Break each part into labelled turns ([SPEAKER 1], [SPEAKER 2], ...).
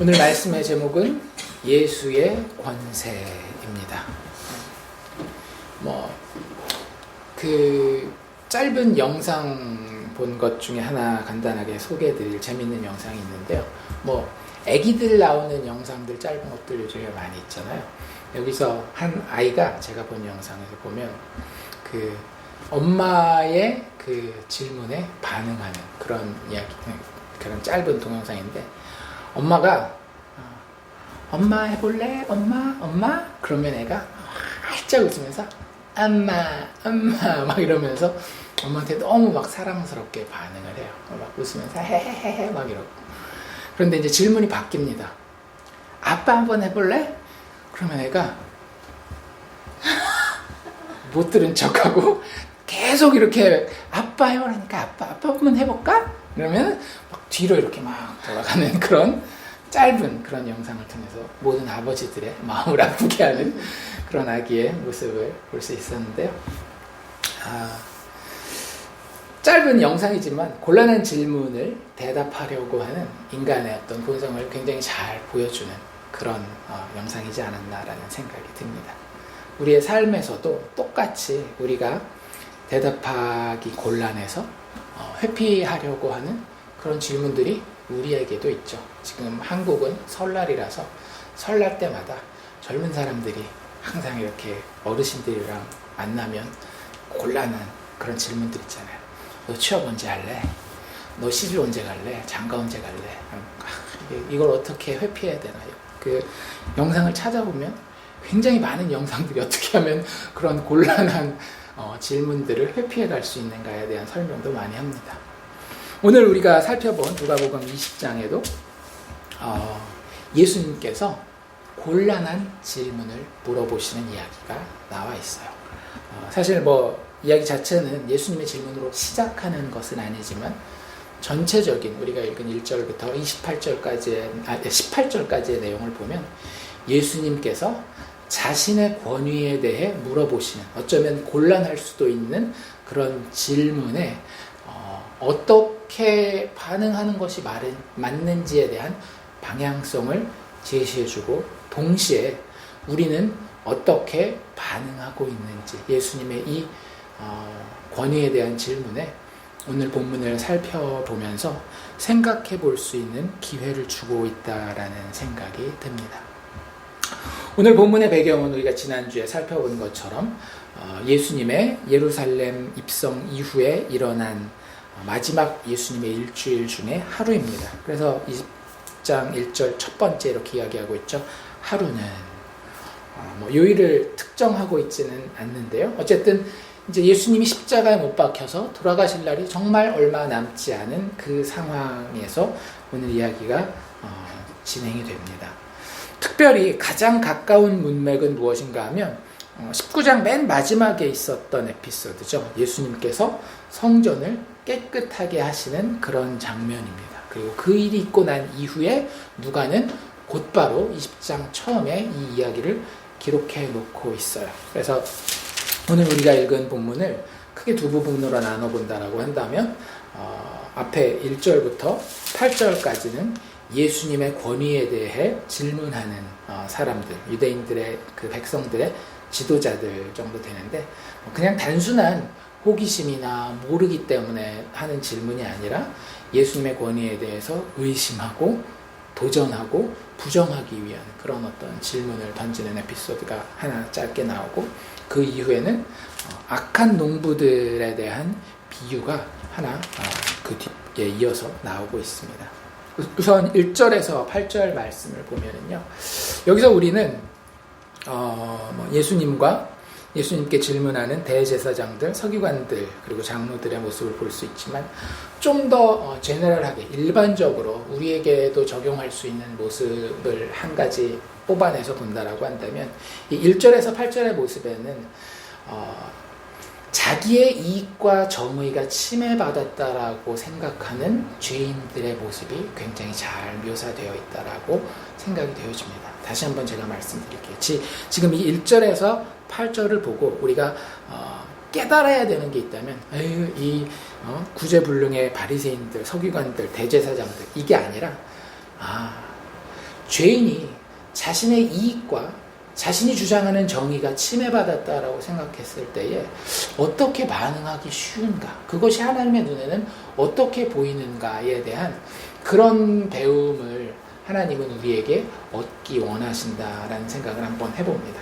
[SPEAKER 1] 오늘 말씀의 제목은 예수의 권세입니다. 그 짧은 영상 본 것 중에 하나 간단하게 소개해드릴 재밌는 영상이 있는데요. 애기들 나오는 영상들 짧은 것들 요즘에 많이 있잖아요. 여기서 한 아이가 제가 본 영상에서 보면 그 엄마의 그 질문에 반응하는 그런 이야기, 그런 짧은 동영상인데, 엄마가 엄마 해볼래? 엄마? 그러면 애가 활짝 웃으면서 엄마 막 이러면서 엄마한테 너무 막 사랑스럽게 반응을 해요. 막 웃으면서 헤헤헤헤 막 이러고. 그런데 이제 질문이 바뀝니다. 아빠 한번 해볼래? 그러면 애가 못 들은 척하고 계속 이렇게 아빠 해보라니까 아빠 한번 해볼까? 그러면 막 뒤로 이렇게 막 돌아가는 그런 짧은 그런 영상을 통해서 모든 아버지들의 마음을 아프게 하는 그런 아기의 모습을 볼 수 있었는데요. 짧은 영상이지만 곤란한 질문을 대답하려고 하는 인간의 어떤 본성을 굉장히 잘 보여주는 그런 영상이지 않았나라는 생각이 듭니다. 우리의 삶에서도 똑같이 우리가 대답하기 곤란해서 회피하려고 하는 그런 질문들이 우리에게도 있죠. 지금 한국은 설날이라서 설날 때마다 젊은 사람들이 항상 이렇게 어르신들이랑 만나면 곤란한 그런 질문들 있잖아요. 너 취업 언제 할래? 너 시집 언제 갈래? 장가 언제 갈래? 이걸 어떻게 회피해야 되나요? 그 영상을 찾아보면 굉장히 많은 영상들이 어떻게 하면 그런 곤란한 질문들을 회피해 갈 수 있는가에 대한 설명도 많이 합니다. 오늘 우리가 살펴본 누가복음 20장에도 예수님께서 곤란한 질문을 물어보시는 이야기가 나와 있어요. 사실 이야기 자체는 예수님의 질문으로 시작하는 것은 아니지만 전체적인 우리가 읽은 1절부터 18절까지의 내용을 보면 예수님께서 자신의 권위에 대해 물어보시는, 어쩌면 곤란할 수도 있는 그런 질문에 어떻게 반응하는 것이 맞는지에 대한 방향성을 제시해주고, 동시에 우리는 어떻게 반응하고 있는지, 예수님의 이 권위에 대한 질문에 오늘 본문을 살펴보면서 생각해 볼 수 있는 기회를 주고 있다라는 생각이 듭니다. 오늘 본문의 배경은 우리가 지난주에 살펴본 것처럼 예수님의 예루살렘 입성 이후에 일어난 마지막 예수님의 일주일 중에 하루입니다. 그래서 20장 1절 첫 번째 이렇게 이야기하고 있죠. 하루는 요일을 특정하고 있지는 않는데요. 어쨌든 이제 예수님이 십자가에 못 박혀서 돌아가실 날이 정말 얼마 남지 않은 그 상황에서 오늘 이야기가 진행이 됩니다. 특별히 가장 가까운 문맥은 무엇인가 하면 19장 맨 마지막에 있었던 에피소드죠. 예수님께서 성전을 깨끗하게 하시는 그런 장면입니다. 그리고 그 일이 있고 난 이후에 누가는 곧바로 20장 처음에 이 이야기를 기록해 놓고 있어요. 그래서 오늘 우리가 읽은 본문을 크게 두 부분으로 나눠본다라고 한다면 앞에 1절부터 8절까지는 예수님의 권위에 대해 질문하는 사람들, 유대인들의 그 백성들의 지도자들 정도 되는데, 그냥 단순한 호기심이나 모르기 때문에 하는 질문이 아니라 예수님의 권위에 대해서 의심하고 도전하고 부정하기 위한 그런 어떤 질문을 던지는 에피소드가 하나 짧게 나오고, 그 이후에는 악한 농부들에 대한 비유가 하나 그 뒤에 이어서 나오고 있습니다. 우선 1절에서 8절 말씀을 보면은요, 여기서 우리는 예수님께 질문하는 대제사장들, 서기관들, 그리고 장로들의 모습을 볼 수 있지만, 좀 더 제너럴하게 일반적으로 우리에게도 적용할 수 있는 모습을 한 가지 뽑아내서 본다라고 한다면, 이 1절에서 8절의 모습에는 자기의 이익과 정의가 침해받았다라고 생각하는 죄인들의 모습이 굉장히 잘 묘사되어 있다라고 생각이 되어집니다. 다시 한번 제가 말씀드릴게요. 지금 이 1절에서 8절을 보고 우리가 깨달아야 되는 게 있다면, 이 구제불능의 바리새인들, 서기관들, 대제사장들, 이게 아니라 죄인이 자신의 이익과 자신이 주장하는 정의가 침해받았다라고 생각했을 때에 어떻게 반응하기 쉬운가, 그것이 하나님의 눈에는 어떻게 보이는가에 대한 그런 배움을 하나님은 우리에게 얻기 원하신다라는 생각을 한번 해봅니다.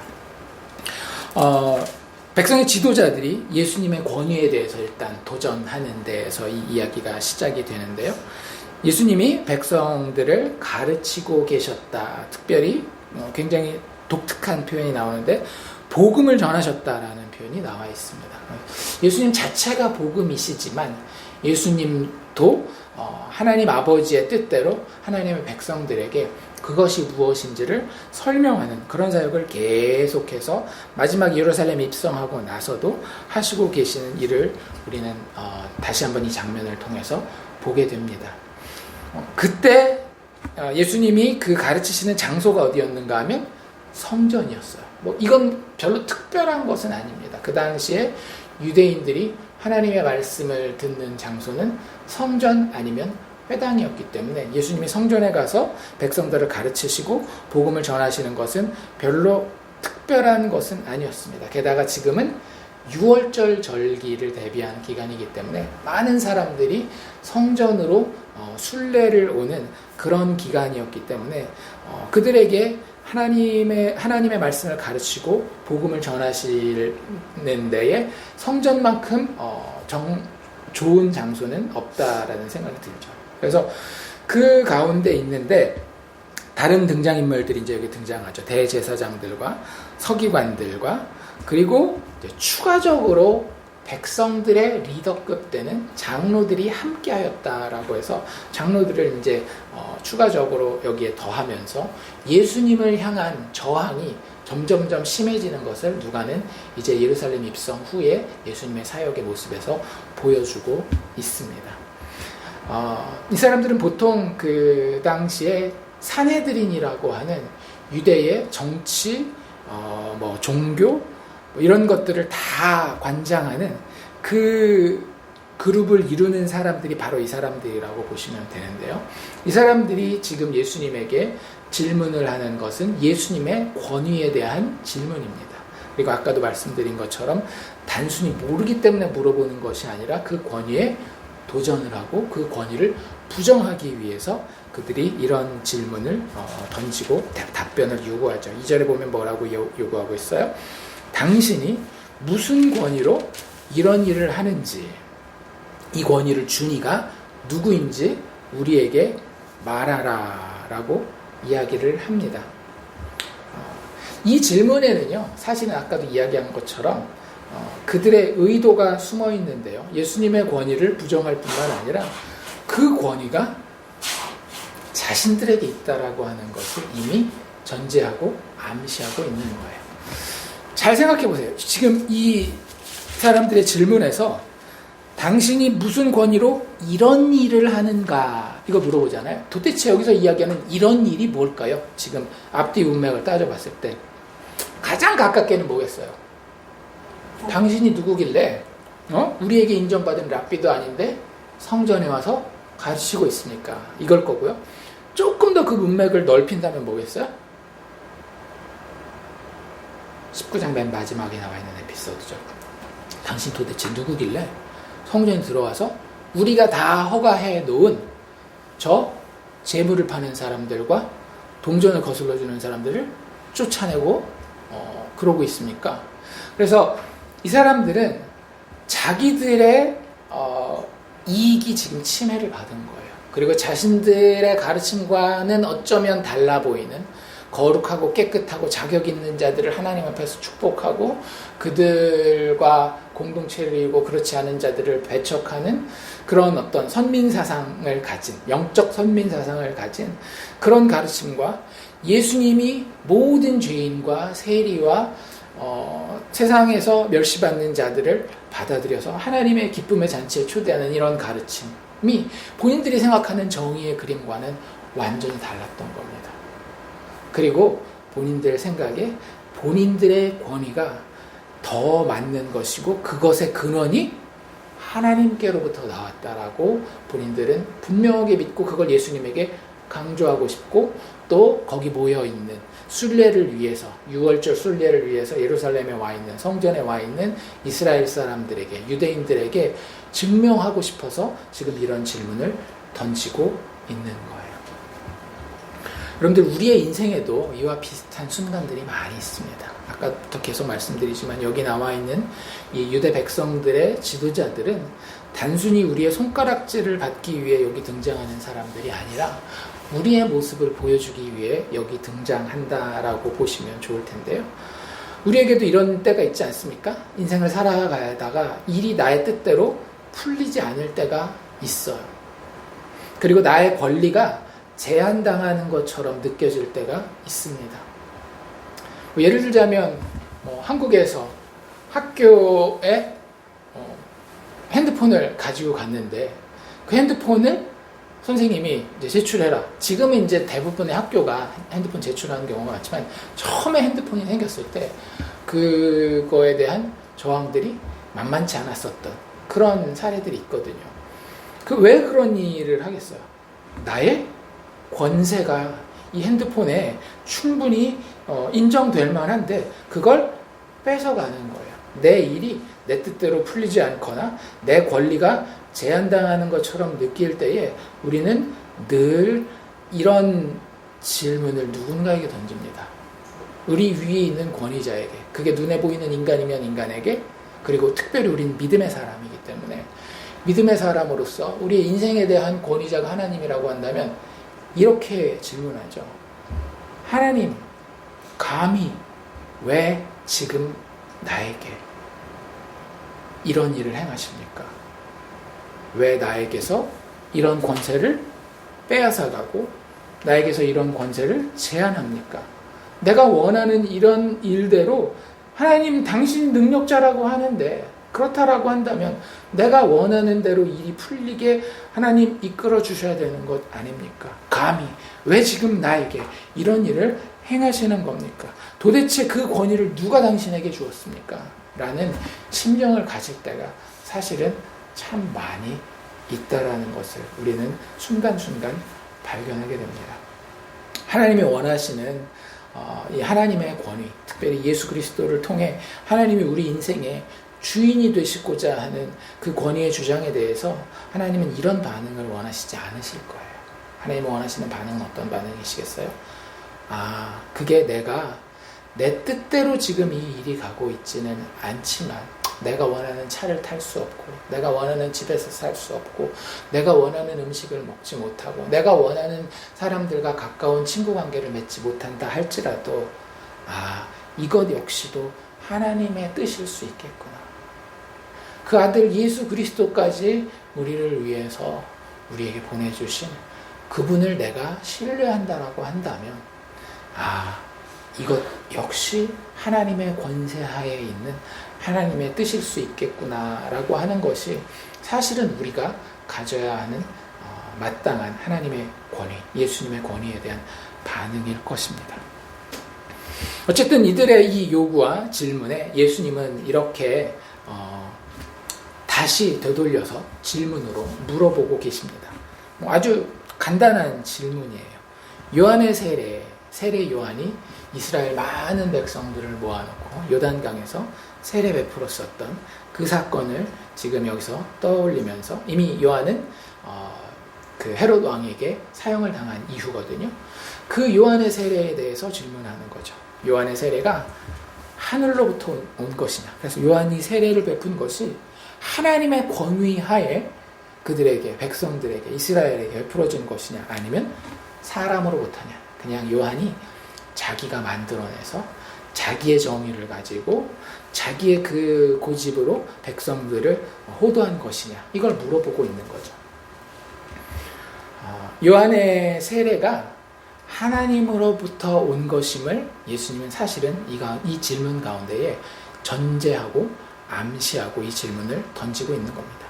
[SPEAKER 1] 백성의 지도자들이 예수님의 권위에 대해서 일단 도전하는 데에서 이 이야기가 시작이 되는데요. 예수님이 백성들을 가르치고 계셨다. 특별히 굉장히 독특한 표현이 나오는데 복음을 전하셨다라는 표현이 나와 있습니다. 예수님 자체가 복음이시지만 예수님도 하나님 아버지의 뜻대로 하나님의 백성들에게 그것이 무엇인지를 설명하는 그런 사역을 계속해서 마지막 예루살렘에 입성하고 나서도 하시고 계시는 일을 우리는 다시 한번 이 장면을 통해서 보게 됩니다. 그때 예수님이 그 가르치시는 장소가 어디였는가 하면 성전이었어요. 이건 별로 특별한 것은 아닙니다. 그 당시에 유대인들이 하나님의 말씀을 듣는 장소는 성전 아니면 회당이었기 때문에 예수님이 성전에 가서 백성들을 가르치시고 복음을 전하시는 것은 별로 특별한 것은 아니었습니다. 게다가 지금은 6월절 절기를 대비하는 기간이기 때문에 많은 사람들이 성전으로 순례를 오는 그런 기간이었기 때문에 그들에게 하나님의 말씀을 가르치고 복음을 전하시는 데에 성전만큼 좋은 장소는 없다라는 생각이 들죠. 그래서 그 가운데 있는데 다른 등장인물들이 이제 여기 등장하죠. 대제사장들과 서기관들과 그리고 이제 추가적으로 백성들의 리더급 되는 장로들이 함께하였다라고 해서 장로들을 이제 추가적으로 여기에 더하면서 예수님을 향한 저항이 점점점 심해지는 것을 누가는 이제 예루살렘 입성 후에 예수님의 사역의 모습에서 보여주고 있습니다. 이 사람들은 보통 그 당시에 산헤드린이라고 하는 유대의 정치, 종교 이런 것들을 다 관장하는 그 그룹을 이루는 사람들이 바로 이 사람들이라고 보시면 되는데요. 이 사람들이 지금 예수님에게 질문을 하는 것은 예수님의 권위에 대한 질문입니다. 그리고 아까도 말씀드린 것처럼 단순히 모르기 때문에 물어보는 것이 아니라 그 권위에 도전을 하고 그 권위를 부정하기 위해서 그들이 이런 질문을 던지고 답변을 요구하죠. 2절에 보면 뭐라고 요구하고 있어요? 당신이 무슨 권위로 이런 일을 하는지, 이 권위를 준 이가 누구인지 우리에게 말하라 라고 이야기를 합니다. 이 질문에는요, 사실은 아까도 이야기한 것처럼 그들의 의도가 숨어 있는데요. 예수님의 권위를 부정할 뿐만 아니라 그 권위가 자신들에게 있다라고 하는 것을 이미 전제하고 암시하고 있는 거예요. 잘 생각해 보세요. 지금 이 사람들의 질문에서 당신이 무슨 권위로 이런 일을 하는가 이거 물어보잖아요. 도대체 여기서 이야기하는 이런 일이 뭘까요? 지금 앞뒤 문맥을 따져봤을 때 가장 가깝게는 뭐겠어요? 당신이 누구길래 우리에게 인정받은 랍비도 아닌데 성전에 와서 가르치고 있으니까 이걸 거고요. 조금 더 그 문맥을 넓힌다면 뭐겠어요? 19장 맨 마지막에 나와 있는 에피소드죠. 당신 도대체 누구길래 성전에 들어와서 우리가 다 허가해 놓은 저 재물을 파는 사람들과 동전을 거슬러 주는 사람들을 쫓아내고 그러고 있습니까? 그래서 이 사람들은 자기들의 이익이 지금 침해를 받은 거예요. 그리고 자신들의 가르침과는 어쩌면 달라 보이는 거룩하고 깨끗하고 자격 있는 자들을 하나님 앞에서 축복하고 그들과 공동체를 이루고 그렇지 않은 자들을 배척하는 그런 어떤 선민사상을 가진, 영적 선민사상을 가진 그런 가르침과 예수님이 모든 죄인과 세리와 세상에서 멸시받는 자들을 받아들여서 하나님의 기쁨의 잔치에 초대하는 이런 가르침이 본인들이 생각하는 정의의 그림과는 완전히 달랐던 겁니다. 그리고 본인들 생각에 본인들의 권위가 더 맞는 것이고 그것의 근원이 하나님께로부터 나왔다라고 본인들은 분명하게 믿고 그걸 예수님에게 강조하고 싶고 또 거기 모여있는 순례를 위해서 6월절 순례를 위해서 예루살렘에 와 있는 성전에 와 있는 이스라엘 사람들에게 유대인들에게 증명하고 싶어서 지금 이런 질문을 던지고 있는 거예요. 여러분들 우리의 인생에도 이와 비슷한 순간들이 많이 있습니다. 아까부터 계속 말씀드리지만 여기 나와 있는 이 유대 백성들의 지도자들은 단순히 우리의 손가락질을 받기 위해 여기 등장하는 사람들이 아니라 우리의 모습을 보여주기 위해 여기 등장한다라고 보시면 좋을 텐데요. 우리에게도 이런 때가 있지 않습니까? 인생을 살아가다가 일이 나의 뜻대로 풀리지 않을 때가 있어요. 그리고 나의 권리가 제한당하는 것처럼 느껴질 때가 있습니다. 예를 들자면 한국에서 학교에 핸드폰을 가지고 갔는데 그 핸드폰을 선생님이 이제 제출해라. 지금은 이제 대부분의 학교가 핸드폰 제출하는 경우가 많지만 처음에 핸드폰이 생겼을 때 그거에 대한 저항들이 만만치 않았었던 그런 사례들이 있거든요. 왜 그런 일을 하겠어요? 나의 권세가 이 핸드폰에 충분히 인정될 만한데 그걸 뺏어가는 거예요. 내 일이 내 뜻대로 풀리지 않거나 내 권리가 제한당하는 것처럼 느낄 때에 우리는 늘 이런 질문을 누군가에게 던집니다. 우리 위에 있는 권위자에게, 그게 눈에 보이는 인간이면 인간에게, 그리고 특별히 우리는 믿음의 사람이기 때문에 믿음의 사람으로서 우리의 인생에 대한 권위자가 하나님이라고 한다면 이렇게 질문하죠. 하나님, 감히 왜 지금 나에게 이런 일을 행하십니까? 왜 나에게서 이런 권세를 빼앗아가고 나에게서 이런 권세를 제한합니까? 내가 원하는 이런 일대로 하나님 당신 능력자라고 하는데 그렇다라고 한다면 내가 원하는 대로 일이 풀리게 하나님 이끌어 주셔야 되는 것 아닙니까? 감히 왜 지금 나에게 이런 일을 행하시는 겁니까? 도대체 그 권위를 누가 당신에게 주었습니까? 라는 심정을 가질 때가 사실은 참 많이 있다라는 것을 우리는 순간순간 발견하게 됩니다. 하나님이 원하시는 이 하나님의 권위, 특별히 예수 그리스도를 통해 하나님이 우리 인생의 주인이 되시고자 하는 그 권위의 주장에 대해서 하나님은 이런 반응을 원하시지 않으실 거예요. 하나님이 원하시는 반응은 어떤 반응이시겠어요? 그게 내가 내 뜻대로 지금 이 일이 가고 있지는 않지만 내가 원하는 차를 탈 수 없고 내가 원하는 집에서 살 수 없고 내가 원하는 음식을 먹지 못하고 내가 원하는 사람들과 가까운 친구 관계를 맺지 못한다 할지라도 이것 역시도 하나님의 뜻일 수 있겠구나. 그 아들 예수 그리스도까지 우리를 위해서 우리에게 보내주신 그분을 내가 신뢰한다라고 한다면 이것 역시 하나님의 권세하에 있는 하나님의 뜻일 수 있겠구나라고 하는 것이 사실은 우리가 가져야 하는 마땅한 하나님의 권위, 예수님의 권위에 대한 반응일 것입니다. 어쨌든 이들의 이 요구와 질문에 예수님은 이렇게 다시 되돌려서 질문으로 물어보고 계십니다. 아주 간단한 질문이에요. 요한의 세례 요한이 이스라엘 많은 백성들을 모아놓고 요단강에서 세례 베풀었었던 그 사건을 지금 여기서 떠올리면서 이미 요한은 그 헤롯 왕에게 사형을 당한 이후거든요. 그 요한의 세례에 대해서 질문하는 거죠. 요한의 세례가 하늘로부터 온 것이냐. 그래서 요한이 세례를 베푼 것이 하나님의 권위하에 그들에게, 백성들에게, 이스라엘에게 베풀어진 것이냐 아니면 사람으로부터냐. 그냥 요한이 자기가 만들어내서 자기의 정의를 가지고 자기의 그 고집으로 백성들을 호도한 것이냐. 이걸 물어보고 있는 거죠. 요한의 세례가 하나님으로부터 온 것임을 예수님은 사실은 이 질문 가운데에 전제하고 암시하고 이 질문을 던지고 있는 겁니다.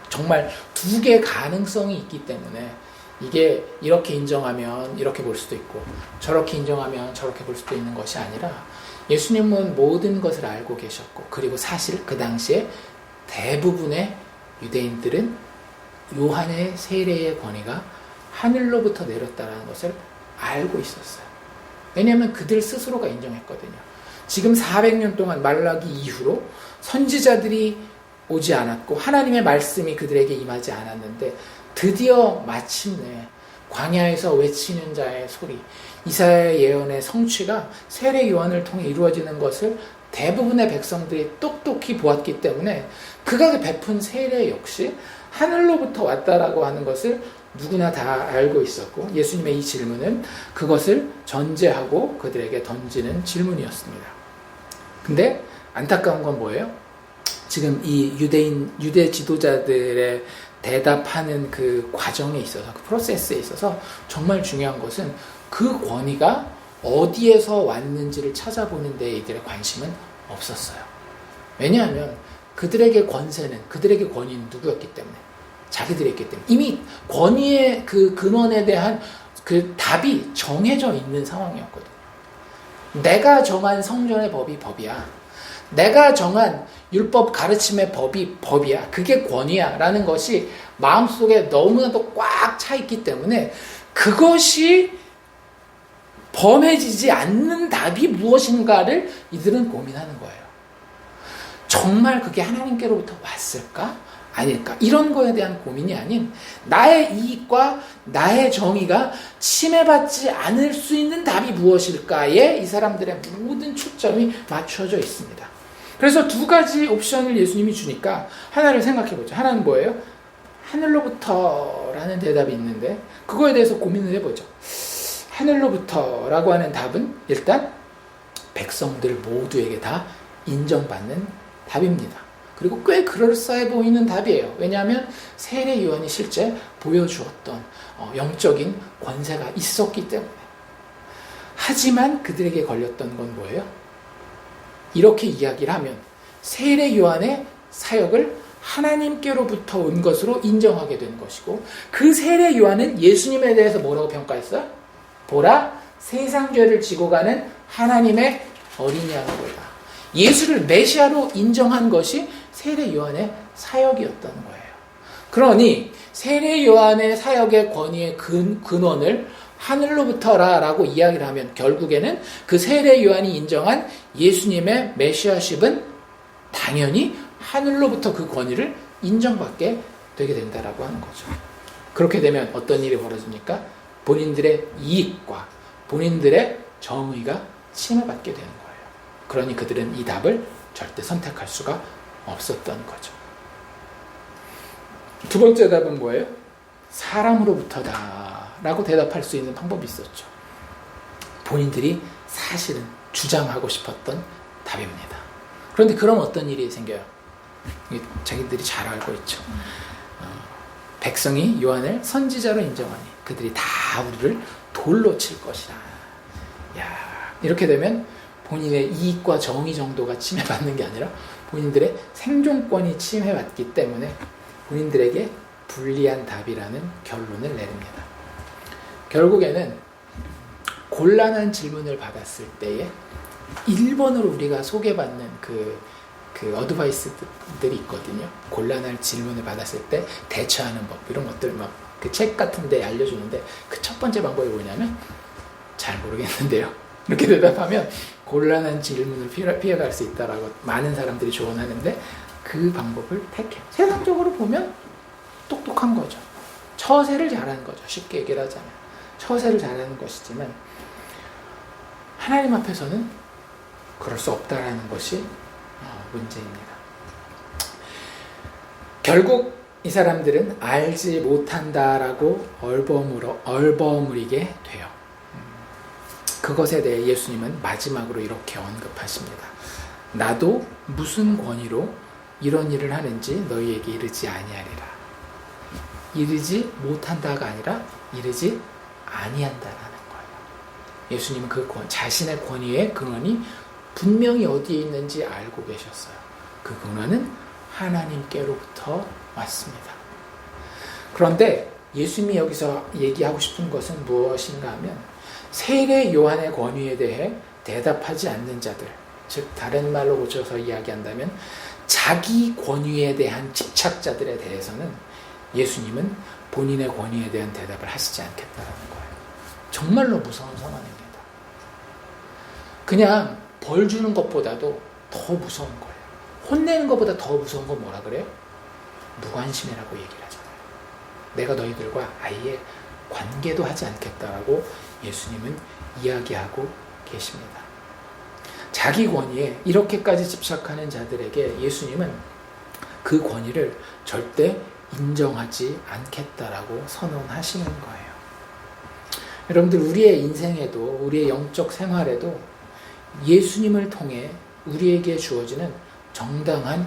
[SPEAKER 1] 정말 두 개의 가능성이 있기 때문에 이게 이렇게 인정하면 이렇게 볼 수도 있고 저렇게 인정하면 저렇게 볼 수도 있는 것이 아니라 예수님은 모든 것을 알고 계셨고 그리고 사실 그 당시에 대부분의 유대인들은 요한의 세례의 권위가 하늘로부터 내렸다는 것을 알고 있었어요. 왜냐하면 그들 스스로가 인정했거든요. 지금 400년 동안 말라기 이후로 선지자들이 오지 않았고 하나님의 말씀이 그들에게 임하지 않았는데 드디어 마침내 광야에서 외치는 자의 소리, 이사야의 예언의 성취가 세례 요한을 통해 이루어지는 것을 대부분의 백성들이 똑똑히 보았기 때문에 그가 베푼 세례 역시 하늘로부터 왔다라고 하는 것을 누구나 다 알고 있었고, 예수님의 이 질문은 그것을 전제하고 그들에게 던지는 질문이었습니다. 근데 안타까운 건 뭐예요? 지금 이 유대 지도자들의 대답하는 그 과정에 있어서, 그 프로세스에 있어서 정말 중요한 것은 그 권위가 어디에서 왔는지를 찾아보는 데 이들의 관심은 없었어요. 왜냐하면 그들에게 권위는 누구였기 때문에? 자기들이었기 때문에. 이미 권위의 그 근원에 대한 그 답이 정해져 있는 상황이었거든요. 내가 정한 성전의 법이 법이야. 내가 정한 율법 가르침의 법이 법이야. 그게 권위야. 라는 것이 마음속에 너무나도 꽉 차 있기 때문에 그것이 범해지지 않는 답이 무엇인가를 이들은 고민하는 거예요. 정말 그게 하나님께로부터 왔을까? 아닐까? 이런 거에 대한 고민이 아닌 나의 이익과 나의 정의가 침해받지 않을 수 있는 답이 무엇일까에 이 사람들의 모든 초점이 맞춰져 있습니다. 그래서 두 가지 옵션을 예수님이 주니까 하나를 생각해보죠. 하나는 뭐예요? 하늘로부터라는 대답이 있는데 그거에 대해서 고민을 해보죠. 하늘로부터라고 하는 답은 일단 백성들 모두에게 다 인정받는 답입니다. 그리고 꽤 그럴싸해 보이는 답이에요. 왜냐하면 세례 요한이 실제 보여주었던 영적인 권세가 있었기 때문에. 하지만 그들에게 걸렸던 건 뭐예요? 이렇게 이야기를 하면 세례 요한의 사역을 하나님께로부터 온 것으로 인정하게 된 것이고, 그 세례 요한은 예수님에 대해서 뭐라고 평가했어요? 보라, 세상 죄를 지고 가는 하나님의 어린 양이로다. 예수를 메시아로 인정한 것이 세례 요한의 사역이었던 거예요. 그러니 세례 요한의 사역의 권위의 근원을 하늘로부터라라고 이야기를 하면 결국에는 그 세례 요한이 인정한 예수님의 메시아십은 당연히 하늘로부터 그 권위를 인정받게 되게 된다라고 하는 거죠. 그렇게 되면 어떤 일이 벌어집니까? 본인들의 이익과 본인들의 정의가 침해받게 되는 거예요. 그러니 그들은 이 답을 절대 선택할 수가 없었던 거죠. 두 번째 답은 뭐예요? 사람으로부터다 라고 대답할 수 있는 방법이 있었죠. 본인들이 사실은 주장하고 싶었던 답입니다. 그런데 그럼 어떤 일이 생겨요? 자기들이 잘 알고 있죠. 백성이 요한을 선지자로 인정하니 그들이 다 우리를 돌로 칠 것이라. 이렇게 되면 본인의 이익과 정의 정도가 침해받는 게 아니라 본인들의 생존권이 침해받기 때문에 본인들에게 불리한 답이라는 결론을 내립니다. 결국에는 곤란한 질문을 받았을 때에 1번으로 우리가 소개받는 그 어드바이스들이 있거든요. 곤란한 질문을 받았을 때 대처하는 법, 이런 것들 막 그 책 같은 데 알려주는데 그 첫 번째 방법이 뭐냐면 잘 모르겠는데요. 이렇게 대답하면 곤란한 질문을 피해갈 수 있다라고 많은 사람들이 조언하는데 그 방법을 택해요. 세상적으로 보면 똑똑한 거죠. 처세를 잘하는 거죠. 쉽게 얘기를 하자면. 처세를 잘하는 것이지만 하나님 앞에서는 그럴 수 없다라는 것이 문제입니다. 결국 이 사람들은 알지 못한다라고 얼버무리게 돼요. 그것에 대해 예수님은 마지막으로 이렇게 언급하십니다. 나도 무슨 권위로 이런 일을 하는지 너희에게 이르지 아니하리라. 이르지 못한다가 아니라 이르지 아니한다라는 거예요. 예수님은 그 자신의 권위의 근원이 분명히 어디에 있는지 알고 계셨어요. 그 근원은 하나님께로부터 왔습니다. 그런데 예수님이 여기서 얘기하고 싶은 것은 무엇인가 하면 세례 요한의 권위에 대해 대답하지 않는 자들, 즉 다른 말로 고쳐서 이야기한다면 자기 권위에 대한 집착자들에 대해서는 예수님은 본인의 권위에 대한 대답을 하시지 않겠다라는 거예요. 정말로 무서운 상황입니다. 그냥 벌 주는 것보다도 더 무서운 거예요. 혼내는 것보다 더 무서운 건 뭐라 그래요? 무관심이라고 얘기를 하잖아요. 내가 너희들과 아예 관계도 하지 않겠다라고 예수님은 이야기하고 계십니다. 자기 권위에 이렇게까지 집착하는 자들에게 예수님은 그 권위를 절대 인정하지 않겠다라고 선언하시는 거예요. 여러분들, 우리의 인생에도, 우리의 영적 생활에도 예수님을 통해 우리에게 주어지는 정당한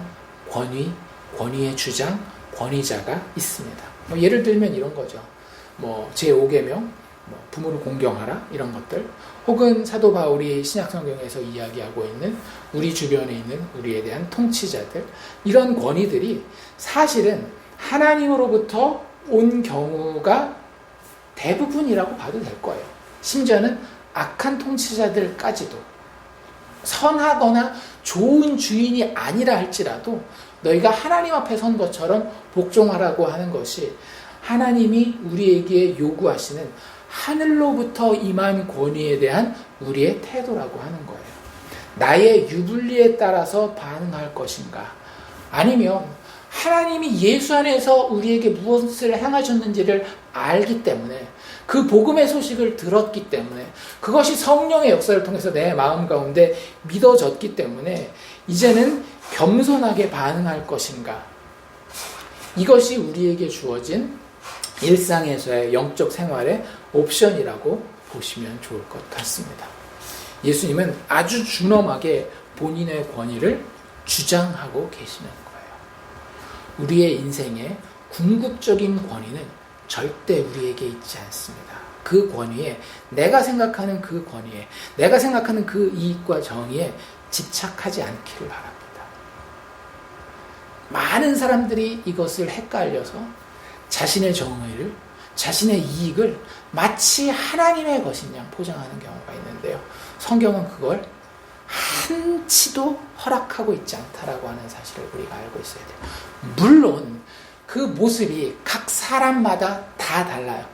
[SPEAKER 1] 권위의 주장, 권위자가 있습니다. 예를 들면 이런 거죠. 제5계명, 부모를 공경하라, 이런 것들, 혹은 사도 바울이 신약성경에서 이야기하고 있는 우리 주변에 있는 우리에 대한 통치자들, 이런 권위들이 사실은 하나님으로부터 온 경우가 대부분이라고 봐도 될 거예요. 심지어는 악한 통치자들까지도, 선하거나 좋은 주인이 아니라 할지라도 너희가 하나님 앞에 선 것처럼 복종하라고 하는 것이 하나님이 우리에게 요구하시는 하늘로부터 임한 권위에 대한 우리의 태도라고 하는 거예요. 나의 유불리에 따라서 반응할 것인가, 아니면 하나님이 예수 안에서 우리에게 무엇을 행하셨는지를 알기 때문에, 그 복음의 소식을 들었기 때문에, 그것이 성령의 역사를 통해서 내 마음 가운데 믿어졌기 때문에 이제는 겸손하게 반응할 것인가, 이것이 우리에게 주어진 일상에서의 영적 생활의 옵션이라고 보시면 좋을 것 같습니다. 예수님은 아주 준엄하게 본인의 권위를 주장하고 계시는 거예요. 우리의 인생의 궁극적인 권위는 절대 우리에게 있지 않습니다. 그 권위에, 내가 생각하는 그 권위에, 내가 생각하는 그 이익과 정의에 집착하지 않기를 바랍니다. 많은 사람들이 이것을 헷갈려서 자신의 정의를, 자신의 이익을 마치 하나님의 것인 양 포장하는 경우가 있는데요. 성경은 그걸 한치도 허락하고 있지 않다라고 하는 사실을 우리가 알고 있어야 돼요. 물론 그 모습이 각 사람마다 다 달라요.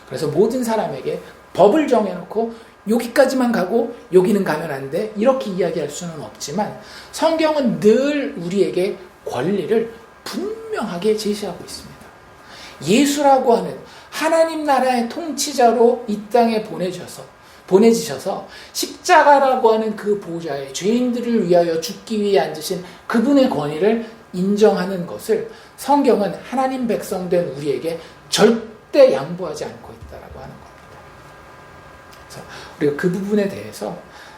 [SPEAKER 1] 그래서 모든 사람에게 법을 정해놓고 여기까지만 가고 여기는 가면 안 돼, 이렇게 이야기할 수는 없지만 성경은 늘 우리에게 권리를 분명하게 제시하고 있습니다. 예수라고 하는 하나님 나라의 통치자로 이 땅에 보내지셔서 십자가라고 하는 그 보좌에 죄인들을 위하여 죽기 위해 앉으신 그분의 권위를 인정하는 것을 성경은 하나님 백성된 우리에게 절대 양보하지 않고 있다라고 하는 겁니다. 그래서 우리가 그 부분에 대해서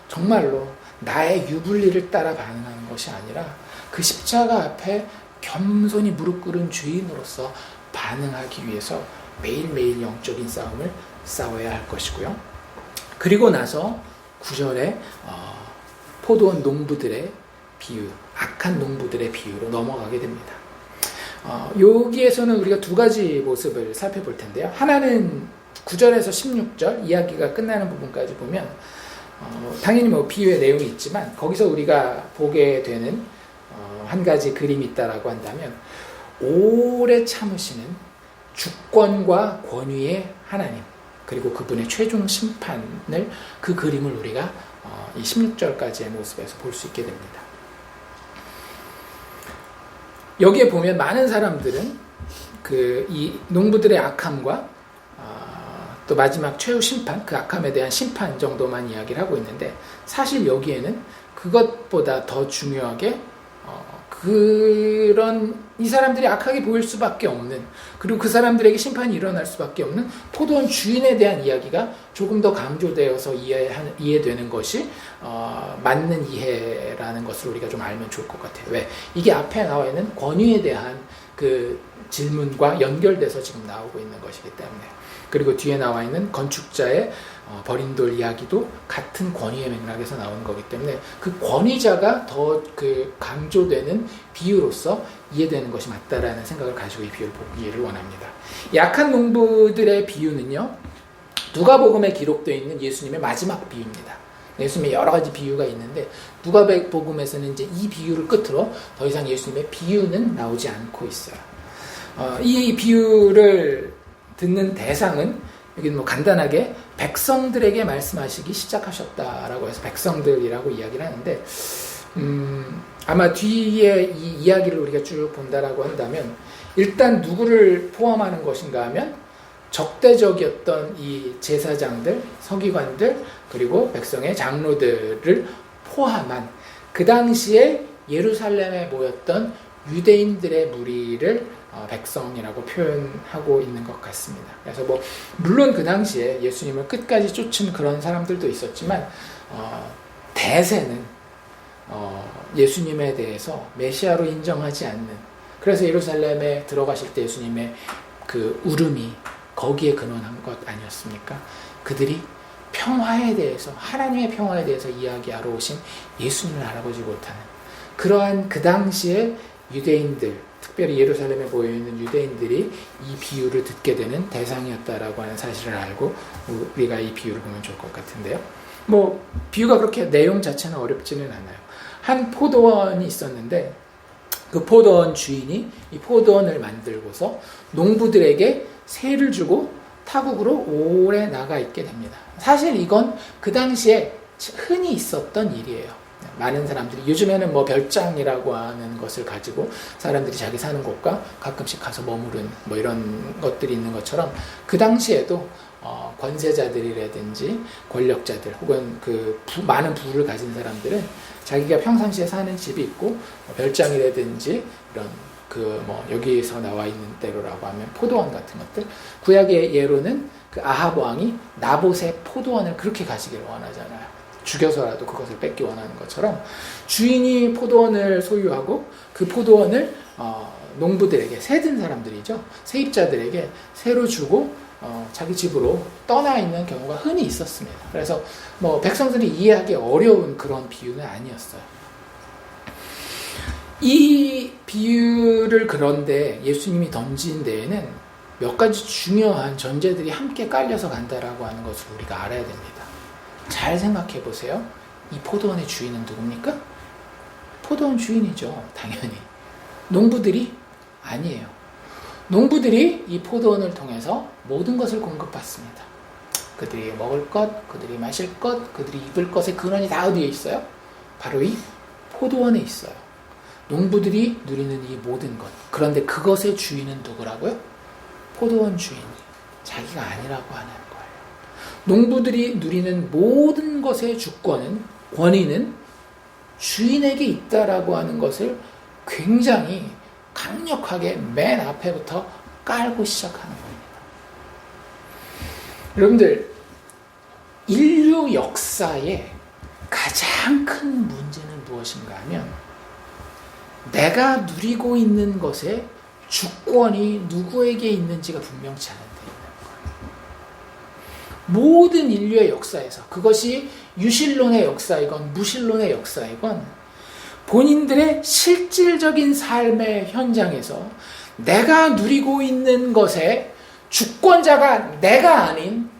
[SPEAKER 1] 정말로 나의 유불리를 따라 반응하는 것이 아니라 그 십자가 앞에 겸손히 무릎 꿇은 주인으로서 반응하기 위해서 매일매일 영적인 싸움을 싸워야 할 것이고요. 그리고 나서 9절에 포도원 농부들의 비유, 악한 농부들의 비유로 넘어가게 됩니다. 여기에서는 우리가 두 가지 모습을 살펴볼 텐데요. 하나는 9절에서 16절 이야기가 끝나는 부분까지 보면 당연히 비유의 내용이 있지만 거기서 우리가 보게 되는 한 가지 그림이 있다라고 한다면, 오래 참으시는 주권과 권위의 하나님, 그리고 그분의 최종 심판을, 그 그림을 우리가 이 16절까지의 모습에서 볼 수 있게 됩니다. 여기에 보면 많은 사람들은 이 농부들의 악함과 또 마지막 최후 심판, 그 악함에 대한 심판 정도만 이야기를 하고 있는데, 사실 여기에는 그것보다 더 중요하게 이 사람들이 악하게 보일 수밖에 없는, 그리고 그 사람들에게 심판이 일어날 수밖에 없는 포도원 주인에 대한 이야기가 조금 더 강조되어서 이해되는 것이 맞는 이해라는 것을 우리가 좀 알면 좋을 것 같아요. 왜? 이게 앞에 나와 있는 권위에 대한 그 질문과 연결돼서 지금 나오고 있는 것이기 때문에. 그리고 뒤에 나와 있는 건축자의 버린 돌 이야기도 같은 권위의 맥락에서 나오는 거기 때문에 그 권위자가 더 강조되는 비유로서 이해되는 것이 맞다라는 생각을 가지고 이 비유를 보기를 원합니다. 약한 농부들의 비유는요, 누가복음에 기록되어 있는 예수님의 마지막 비유입니다. 예수님의 여러 가지 비유가 있는데 누가복음에서는 이제 이 비유를 끝으로 더 이상 예수님의 비유는 나오지 않고 있어요. 이 비유를 듣는 대상은 여기는 뭐 간단하게 백성들에게 말씀하시기 시작하셨다라고 해서 백성들이라고 이야기를 하는데, 아마 뒤에 이 이야기를 우리가 쭉 본다라고 한다면 일단 누구를 포함하는 것인가 하면 적대적이었던 이 제사장들, 서기관들, 그리고 백성의 장로들을 포함한 그 당시에 예루살렘에 모였던 유대인들의 무리를 백성이라고 표현하고 있는 것 같습니다. 그래서 뭐 물론 그 당시에 예수님을 끝까지 쫓은 그런 사람들도 있었지만 대세는 예수님에 대해서 메시아로 인정하지 않는, 그래서 예루살렘에 들어가실 때 예수님의 그 울음이 거기에 근원한 것 아니었습니까? 그들이 평화에 대해서, 하나님의 평화에 대해서 이야기하러 오신 예수님을 알아보지 못하는 그러한 그 당시에 유대인들, 특별히 예루살렘에 모여있는 유대인들이 이 비유를 듣게 되는 대상이었다라고 하는 사실을 알고 우리가 이 비유를 보면 좋을 것 같은데요. 뭐 비유가 그렇게 내용 자체는 어렵지는 않아요. 한 포도원이 있었는데 그 포도원 주인이 이 포도원을 만들고서 농부들에게 세를 주고 타국으로 오래 나가 있게 됩니다. 사실 이건 그 당시에 흔히 있었던 일이에요. 많은 사람들이 요즘에는 뭐 별장이라고 하는 것을 가지고 사람들이 자기 사는 곳과 가끔씩 가서 머무른 뭐 이런 것들이 있는 것처럼 그 당시에도 권세자들이라든지 권력자들 혹은 그 많은 부를 가진 사람들은 자기가 평상시에 사는 집이 있고 별장이라든지 이런 그 뭐 여기에서 나와 있는 대로라고 하면 포도원 같은 것들, 구약의 예로는 그 아합 왕이 나봇의 포도원을 그렇게 가지기를 원하잖아요. 죽여서라도 그것을 뺏기 원하는 것처럼 주인이 포도원을 소유하고 그 포도원을 농부들에게, 세든 사람들이죠, 세입자들에게 세로 주고 자기 집으로 떠나 있는 경우가 흔히 있었습니다. 그래서 뭐 백성들이 이해하기 어려운 그런 비유는 아니었어요. 이 비유를 그런데 예수님이 던진 데에는 몇 가지 중요한 전제들이 함께 깔려서 간다라고 하는 것을 우리가 알아야 됩니다. 잘 생각해 보세요. 이 포도원의 주인은 누굽니까? 포도원 주인이죠, 당연히. 농부들이 아니에요. 농부들이 이 포도원을 통해서 모든 것을 공급받습니다. 그들이 먹을 것, 그들이 마실 것, 그들이 입을 것의 근원이 다 어디에 있어요? 바로 이 포도원에 있어요. 농부들이 누리는 이 모든 것. 그런데 그것의 주인은 누구라고요? 포도원 주인이 자기가 아니라고 하는 거예요. 농부들이 누리는 모든 것의 주권은, 권위는 주인에게 있다라고 하는 것을 굉장히 강력하게 맨 앞에부터 깔고 시작하는 겁니다. 여러분들, 인류 역사의 가장 큰 문제는 무엇인가 하면 내가 누리고 있는 것의 주권이 누구에게 있는지가 분명치 않은 데 있는 거예요. 모든 인류의 역사에서, 그것이 유실론의 역사이건 무실론의 역사이건 본인들의 실질적인 삶의 현장에서 내가 누리고 있는 것의 주권자가 내가 아닌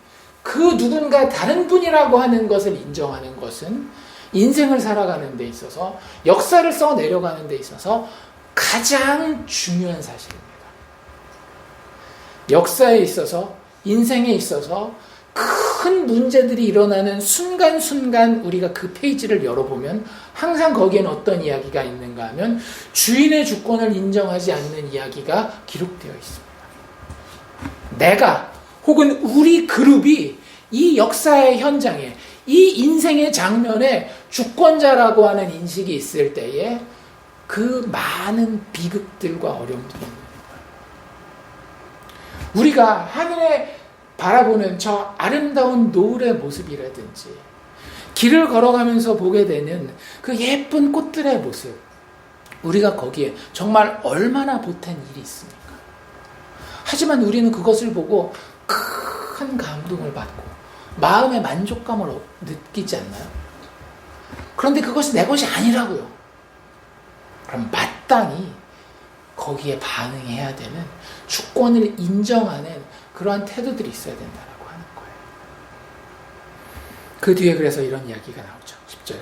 [SPEAKER 1] 그 누군가 다른 분이라고 하는 것을 인정하는 것은 인생을 살아가는 데 있어서, 역사를 써 내려가는 데 있어서 가장 중요한 사실입니다. 역사에 있어서, 인생에 있어서 큰 문제들이 일어나는 순간순간 우리가 그 페이지를 열어보면 항상 거기에는 어떤 이야기가 있는가 하면 주인의 주권을 인정하지 않는 이야기가 기록되어 있습니다. 내가 혹은 우리 그룹이 이 역사의 현장에, 이 인생의 장면에 주권자라고 하는 인식이 있을 때에 그 많은 비극들과 어려움들이 있는 거예요. 우리가 하늘에 바라보는 저 아름다운 노을의 모습이라든지 길을 걸어가면서 보게 되는 그 예쁜 꽃들의 모습, 우리가 거기에 정말 얼마나 보탠 일이 있습니까? 하지만 우리는 그것을 보고 큰 감동을 받고 마음의 만족감을 느끼지 않나요? 그런데 그것이 내 것이 아니라고요. 그럼 마땅히 거기에 반응해야 되는, 주권을 인정하는 그러한 태도들이 있어야 된다고 하는 거예요. 그 뒤에 그래서 이런 이야기가 나오죠. 10절에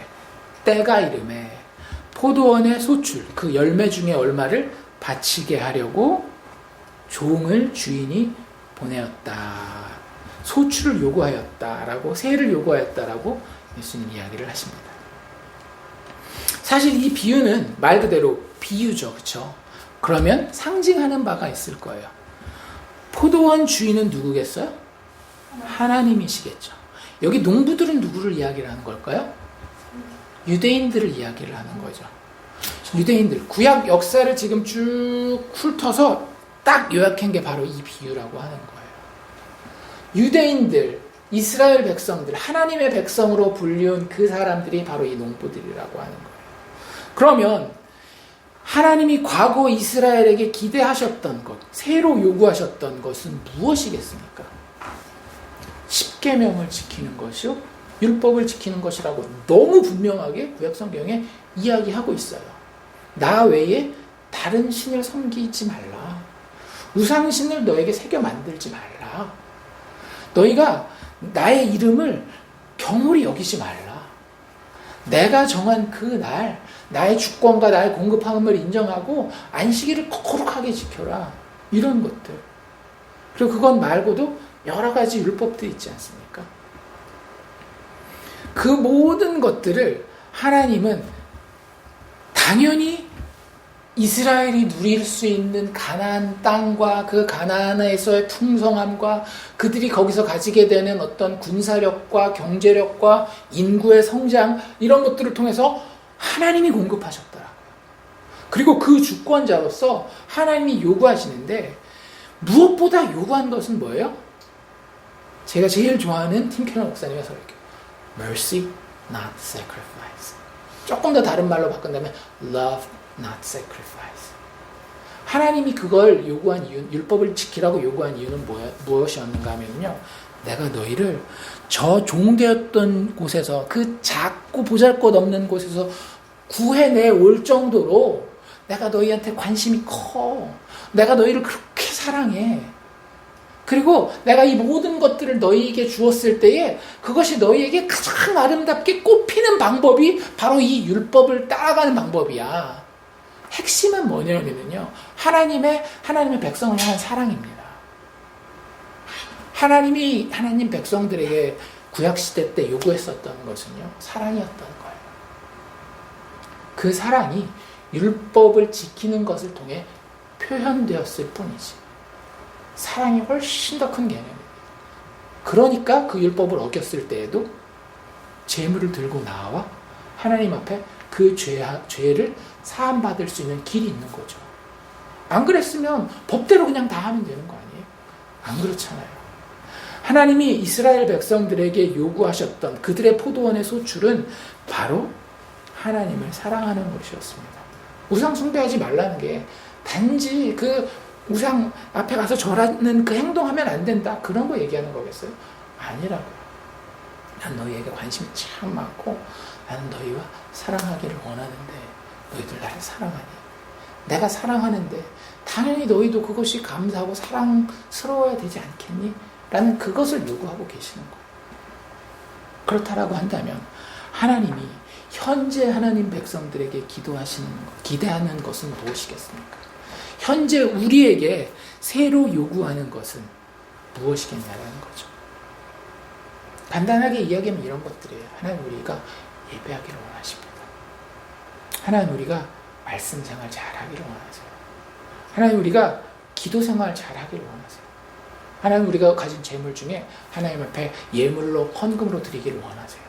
[SPEAKER 1] 때가 이름에 포도원의 소출, 그 열매 중에 얼마를 바치게 하려고 종을 주인이 보내었다. 소출을 요구하였다라고, 세를 요구하였다라고 예수님 이야기를 하십니다. 사실 이 비유는 말 그대로 비유죠. 그렇죠? 그러면 상징하는 바가 있을 거예요. 포도원 주인은 누구겠어요? 하나님이시겠죠. 여기 농부들은 누구를 이야기를 하는 걸까요? 유대인들을 이야기를 하는 거죠. 유대인들, 구약 역사를 지금 쭉 훑어서 딱 요약한 게 바로 이 비유라고 하는 거예요. 유대인들, 이스라엘 백성들, 하나님의 백성으로 불리운 그 사람들이 바로 이 농부들이라고 하는 거예요. 그러면 하나님이 과거 이스라엘에게 기대하셨던 것, 새로 요구하셨던 것은 무엇이겠습니까? 십계명을 지키는 것이요, 율법을 지키는 것이라고 너무 분명하게 구약 성경에 이야기하고 있어요. 나 외에 다른 신을 섬기지 말라. 우상신을 너에게 새겨 만들지 말라. 너희가 나의 이름을 경홀히 여기지 말라. 내가 정한 그 날 나의 주권과 나의 공급함을 인정하고 안식일을 거룩하게 지켜라. 이런 것들. 그리고 그건 말고도 여러 가지 율법들이 있지 않습니까? 그 모든 것들을 하나님은 당연히 이스라엘이 누릴 수 있는 가나안 땅과 그 가나안에서의 풍성함과 그들이 거기서 가지게 되는 어떤 군사력과 경제력과 인구의 성장, 이런 것들을 통해서 하나님이 공급하셨더라고요. 그리고 그 주권자로서 하나님이 요구하시는데, 무엇보다 요구한 것은 뭐예요? 제가 제일 좋아하는 팀 캐런 목사님의 설교, mercy, not sacrifice. 조금 더 다른 말로 바꾼다면 love, not sacrifice. 하나님이 그걸 요구한 이유, 율법을 지키라고 요구한 이유는 무엇이었는가 하면요, 내가 너희를 저 종되었던 곳에서, 그 작고 보잘것없는 곳에서 구해내 올 정도로 내가 너희한테 관심이 커. 내가 너희를 그렇게 사랑해. 그리고 내가 이 모든 것들을 너희에게 주었을 때에 그것이 너희에게 가장 아름답게 꽃피는 방법이 바로 이 율법을 따라가는 방법이야. 핵심은 뭐냐면요, 하나님의 백성을 향한 사랑입니다. 하나님이 하나님 백성들에게 구약시대 때 요구했었던 것은요, 사랑이었던 거예요. 그 사랑이 율법을 지키는 것을 통해 표현되었을 뿐이지, 사랑이 훨씬 더 큰 개념입니다. 그러니까 그 율법을 어겼을 때에도 제물을 들고 나와 하나님 앞에 그 죄를 사함받을 수 있는 길이 있는 거죠. 안 그랬으면 법대로 그냥 다 하면 되는 거 아니에요? 안 그렇잖아요. 하나님이 이스라엘 백성들에게 요구하셨던 그들의 포도원의 소출은 바로 하나님을 사랑하는 것이었습니다. 우상 숭배하지 말라는 게 단지 그 우상 앞에 가서 절하는 그 행동하면 안 된다, 그런 거 얘기하는 거겠어요? 아니라고요. 난 너희에게 관심이 참 많고 나는 너희와 사랑하기를 원하는데 너희들 나를 사랑하니? 내가 사랑하는데 당연히 너희도 그것이 감사하고 사랑스러워야 되지 않겠니? 라는 그것을 요구하고 계시는 거예요. 그렇다라고 한다면 하나님이 현재 하나님 백성들에게 기대하는 것은 무엇이겠습니까? 현재 우리에게 새로 요구하는 것은 무엇이겠냐라는 거죠. 간단하게 이야기하면 이런 것들이에요. 하나님, 우리가 예배하기를 원하십니다. 하나님, 우리가 말씀 생활 잘하기를 원하세요. 하나님, 우리가 기도 생활 잘하기를 원하세요. 하나님, 우리가 가진 재물 중에 하나님 앞에 예물로, 헌금으로 드리기를 원하세요.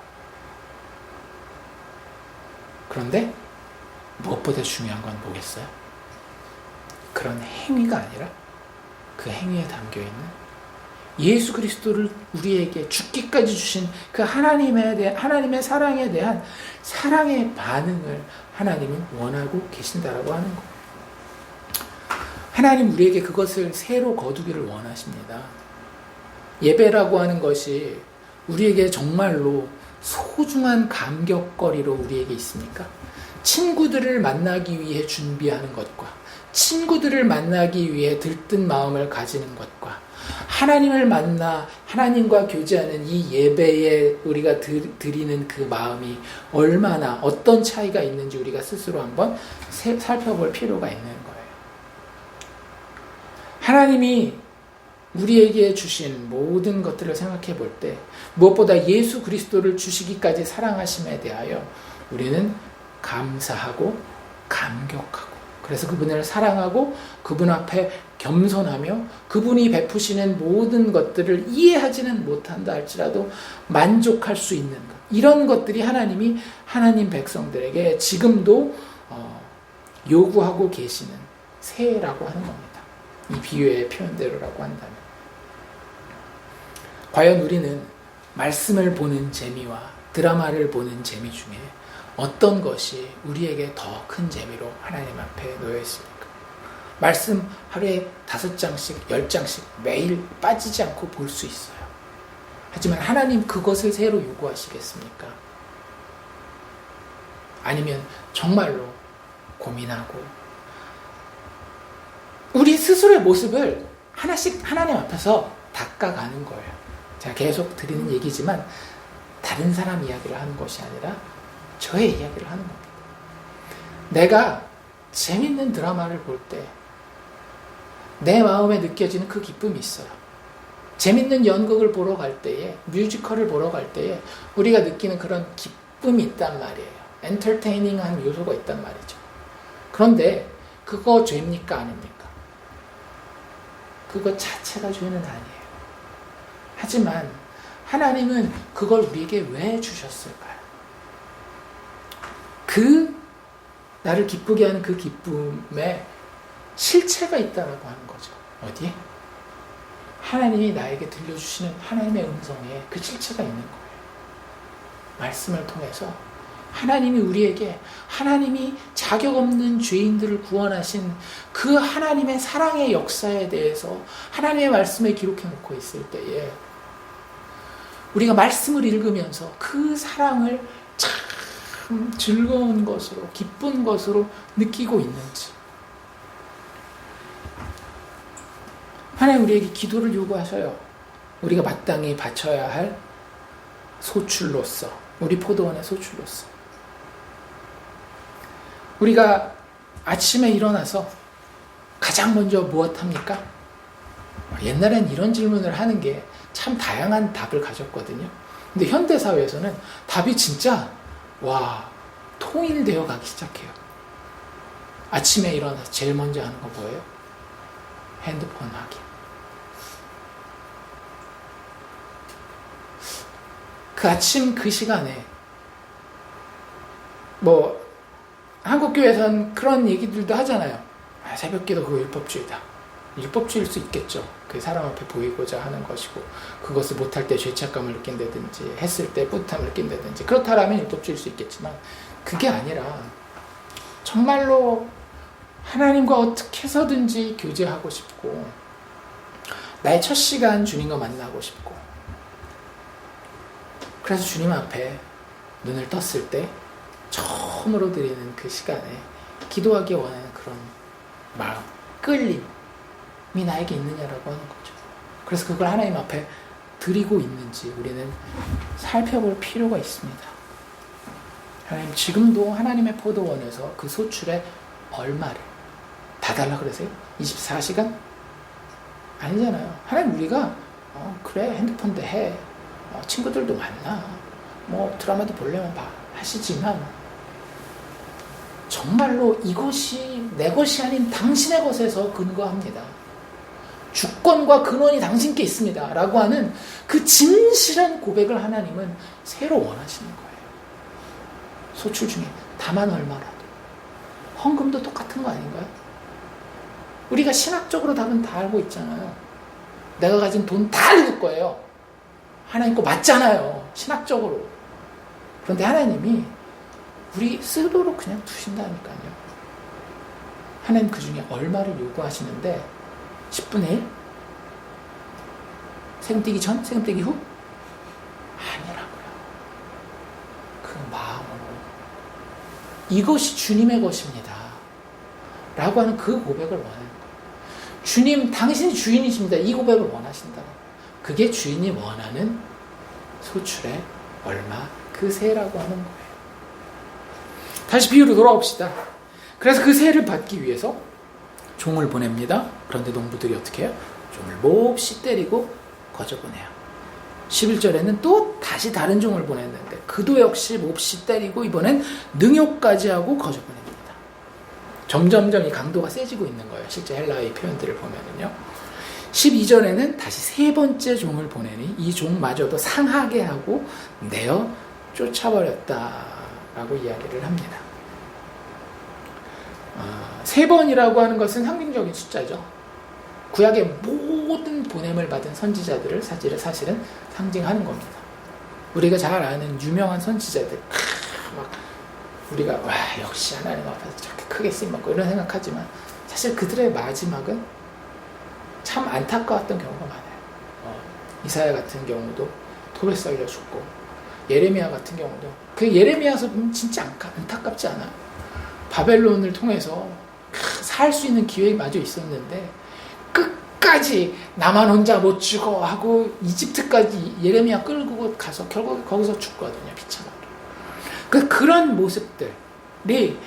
[SPEAKER 1] 그런데 무엇보다 중요한 건 뭐겠어요? 그런 행위가 아니라 그 행위에 담겨있는 예수 그리스도를 우리에게 죽기까지 주신 그 하나님의 사랑에 대한 사랑의 반응을 하나님은 원하고 계신다라고 하는 거예요. 하나님 우리에게 그것을 새로 거두기를 원하십니다. 예배라고 하는 것이 우리에게 정말로 소중한 감격거리로 우리에게 있습니까? 친구들을 만나기 위해 준비하는 것과 친구들을 만나기 위해 들뜬 마음을 가지는 것과 하나님을 만나 하나님과 교제하는 이 예배에 우리가 드리는 그 마음이 얼마나 어떤 차이가 있는지 우리가 스스로 한번 살펴볼 필요가 있는 거예요. 하나님이 우리에게 주신 모든 것들을 생각해 볼 때 무엇보다 예수 그리스도를 주시기까지 사랑하심에 대하여 우리는 감사하고 감격하고, 그래서 그분을 사랑하고 그분 앞에 겸손하며 그분이 베푸시는 모든 것들을 이해하지는 못한다 할지라도 만족할 수 있는 것, 이런 것들이 하나님이 하나님 백성들에게 지금도 요구하고 계시는 새해라고 하는 겁니다. 이 비유의 표현대로라고 한다면. 과연 우리는 말씀을 보는 재미와 드라마를 보는 재미 중에 어떤 것이 우리에게 더 큰 재미로 하나님 앞에 놓여 있습니까? 말씀 하루에 5장씩 10장씩 매일 빠지지 않고 볼 수 있어요. 하지만 하나님 그것을 새로 요구하시겠습니까? 아니면 정말로 고민하고 우리 스스로의 모습을 하나씩 하나님 앞에서 닦아가는 거예요. 제가 계속 드리는 얘기지만 다른 사람 이야기를 하는 것이 아니라 저의 이야기를 하는 겁니다. 내가 재밌는 드라마를 볼 때 내 마음에 느껴지는 그 기쁨이 있어요. 재밌는 연극을 보러 갈 때에, 뮤지컬을 보러 갈 때에 우리가 느끼는 그런 기쁨이 있단 말이에요. 엔터테이닝한 요소가 있단 말이죠. 그런데 그거 죄입니까? 아닙니까? 그거 자체가 죄는 아니에요. 하지만 하나님은 그걸 우리에게 왜 주셨을까요? 나를 기쁘게 하는 그 기쁨에 실체가 있다라고 하는 거죠. 어디에? 하나님이 나에게 들려주시는 하나님의 음성에 그 실체가 있는 거예요. 말씀을 통해서 하나님이 우리에게, 하나님이 자격 없는 죄인들을 구원하신 그 하나님의 사랑의 역사에 대해서 하나님의 말씀에 기록해 놓고 있을 때에 우리가 말씀을 읽으면서 그 사랑을 참 즐거운 것으로, 기쁜 것으로 느끼고 있는지. 하나님 우리에게 기도를 요구하셔요. 우리가 마땅히 바쳐야 할 소출로서, 우리 포도원의 소출로서. 우리가 아침에 일어나서 가장 먼저 무엇합니까? 옛날엔 이런 질문을 하는 게 참 다양한 답을 가졌거든요. 근데 현대사회에서는 답이 진짜 통일되어 가기 시작해요. 아침에 일어나서 제일 먼저 하는 거 뭐예요? 핸드폰 확인. 그 아침 그 시간에 한국교회에서는 그런 얘기들도 하잖아요. 새벽기도 그거 율법주의다. 율법주의일 수 있겠죠. 그 사람 앞에 보이고자 하는 것이고, 그것을 못할 때 죄책감을 느낀다든지 했을 때 뿌듯함을 느낀다든지 그렇다라면 율법주의일 수 있겠지만, 그게 아니라 정말로 하나님과 어떻게 해서든지 교제하고 싶고, 나의 첫 시간 주님과 만나고 싶고, 그래서 주님 앞에 눈을 떴을 때 처음으로 드리는 그 시간에 기도하기 원하는 그런 마음, 끌림이 나에게 있느냐라고 하는 거죠. 그래서 그걸 하나님 앞에 드리고 있는지 우리는 살펴볼 필요가 있습니다. 하나님 지금도 하나님의 포도원에서 그 소출의 얼마를 다 달라 그러세요? 24시간? 아니잖아요. 하나님 우리가 그래 핸드폰도 해, 친구들도 만나, 드라마도 보려면 봐 하시지만 정말로 이것이 내 것이 아닌 당신의 것에서 근거합니다. 주권과 근원이 당신께 있습니다 라고 하는 그 진실한 고백을 하나님은 새로 원하시는 거예요. 소출 중에 다만 얼마라도. 헌금도 똑같은 거 아닌가요? 우리가 신학적으로 답은 다 알고 있잖아요. 내가 가진 돈 다 읽을 거예요. 하나님 거 맞잖아요, 신학적으로. 그런데 하나님이 우리 쓰도록 그냥 두신다니까요. 하나님 그 중에 얼마를 요구하시는데 10분의 1? 생떼기 전? 생떼기 후? 아니라고요. 그 마음으로 이것이 주님의 것입니다 라고 하는 그 고백을 원하는 거예요. 주님 당신이 주인이십니다, 이 고백을 원하신다. 그게 주인이 원하는 소출의 얼마, 그 세라고 하는 거예요. 다시 비유로 돌아옵시다. 그래서 그 세를 받기 위해서 종을 보냅니다. 그런데 농부들이 어떻게 해요? 종을 몹시 때리고 거저보내요. 11절에는 또 다시 다른 종을 보냈는데 그도 역시 몹시 때리고 이번엔 능욕까지 하고 거저보냅니다. 점점점 이 강도가 세지고 있는 거예요. 실제 헬라의 표현들을 보면은요. 12절에는 다시 세 번째 종을 보내니 이 종마저도 상하게 하고 내어 쫓아버렸다라고 이야기를 합니다. 세 번이라고 하는 것은 상징적인 숫자죠. 구약의 모든 보냄을 받은 선지자들을 사실은 상징하는 겁니다. 우리가 잘 아는 유명한 선지자들, 막 우리가 와 역시 하나님 앞에서 저렇게 크게 쓰임받고 이런 생각하지만 사실 그들의 마지막은 참 안타까웠던 경우가 많아요. 이사야 같은 경우도 돌에 썰려 죽고, 예레미야 같은 경우도 그 예레미야서 보면 진짜 안타깝지 않아요? 바벨론을 통해서 살 수 있는 기회마저 있었는데 끝까지 나만 혼자 못 죽어 하고 이집트까지 예레미야 끌고 가서 결국 거기서 죽거든요. 비참하게. 그런 모습들이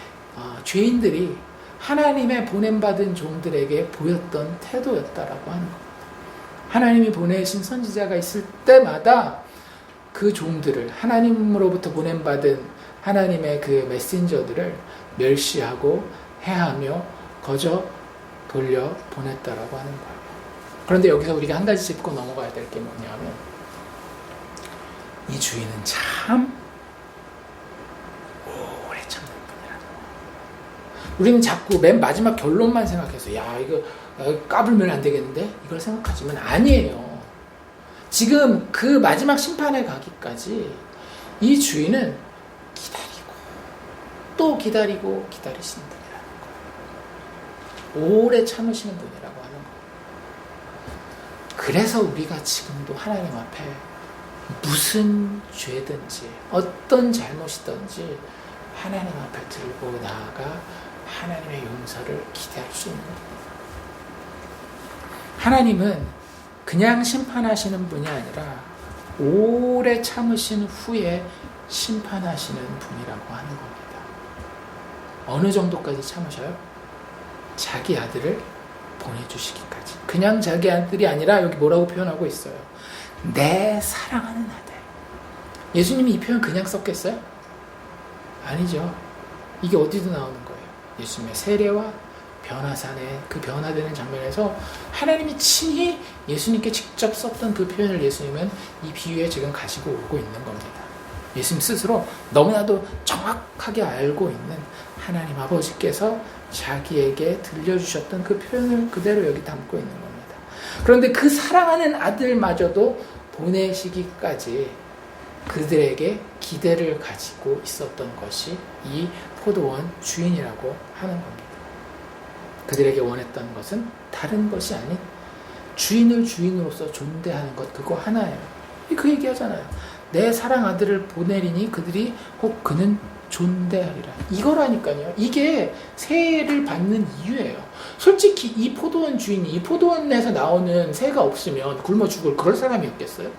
[SPEAKER 1] 죄인들이 하나님의 보냄받은 종들에게 보였던 태도였다라고 하는 겁니다. 하나님이 보내신 선지자가 있을 때마다 그 종들을, 하나님으로부터 보냄받은 하나님의 그 메신저들을 멸시하고 해하며 거저 돌려 보냈다라고 하는 거예요. 그런데 여기서 우리가 한 가지 짚고 넘어가야 될 게 뭐냐면 이 주인은 참 오래 참는 분이라는 거예요. 우리는 자꾸 맨 마지막 결론만 생각해서 야 이거 까불면 안 되겠는데 이걸 생각하지만 아니에요. 지금 그 마지막 심판에 가기까지 이 주인은 기다리고 또 기다리고 기다리시는 분이라는 거예요. 오래 참으시는 분이라고 하는 거예요. 그래서 우리가 지금도 하나님 앞에 무슨 죄든지 어떤 잘못이든지 하나님 앞에 들고 나아가 하나님의 용서를 기대할 수 있는 겁니다. 하나님은 그냥 심판하시는 분이 아니라 오래 참으신 후에 심판하시는 분이라고 하는 겁니다. 어느 정도까지 참으셔요? 자기 아들을 보내주시기까지. 그냥 자기 아들이 아니라 여기 뭐라고 표현하고 있어요? 내 사랑하는 아들. 예수님이 이 표현 그냥 썼겠어요? 아니죠. 이게 어디도 나오는 거예요. 예수님의 세례와 변화산에 그 변화되는 장면에서 하나님이 친히 예수님께 직접 썼던 그 표현을 예수님은 이 비유에 지금 가지고 오고 있는 겁니다. 예수님 스스로 너무나도 정확하게 알고 있는 하나님 아버지께서 자기에게 들려주셨던 그 표현을 그대로 여기 담고 있는 겁니다. 그런데 그 사랑하는 아들마저도 보내시기까지 그들에게 기대를 가지고 있었던 것이 이 포도원 주인이라고 하는 겁니다. 그들에게 원했던 것은 다른 것이 아닌 주인을 주인으로서 존대하는 것, 그거 하나예요. 그 얘기하잖아요. 내 사랑 아들을 보내리니 그들이 혹 그는 존대하리라. 이거라니까요. 이게 세를 받는 이유예요. 솔직히 이 포도원 주인이 이 포도원에서 나오는 새가 없으면 굶어 죽을 그럴 사람이었겠어요?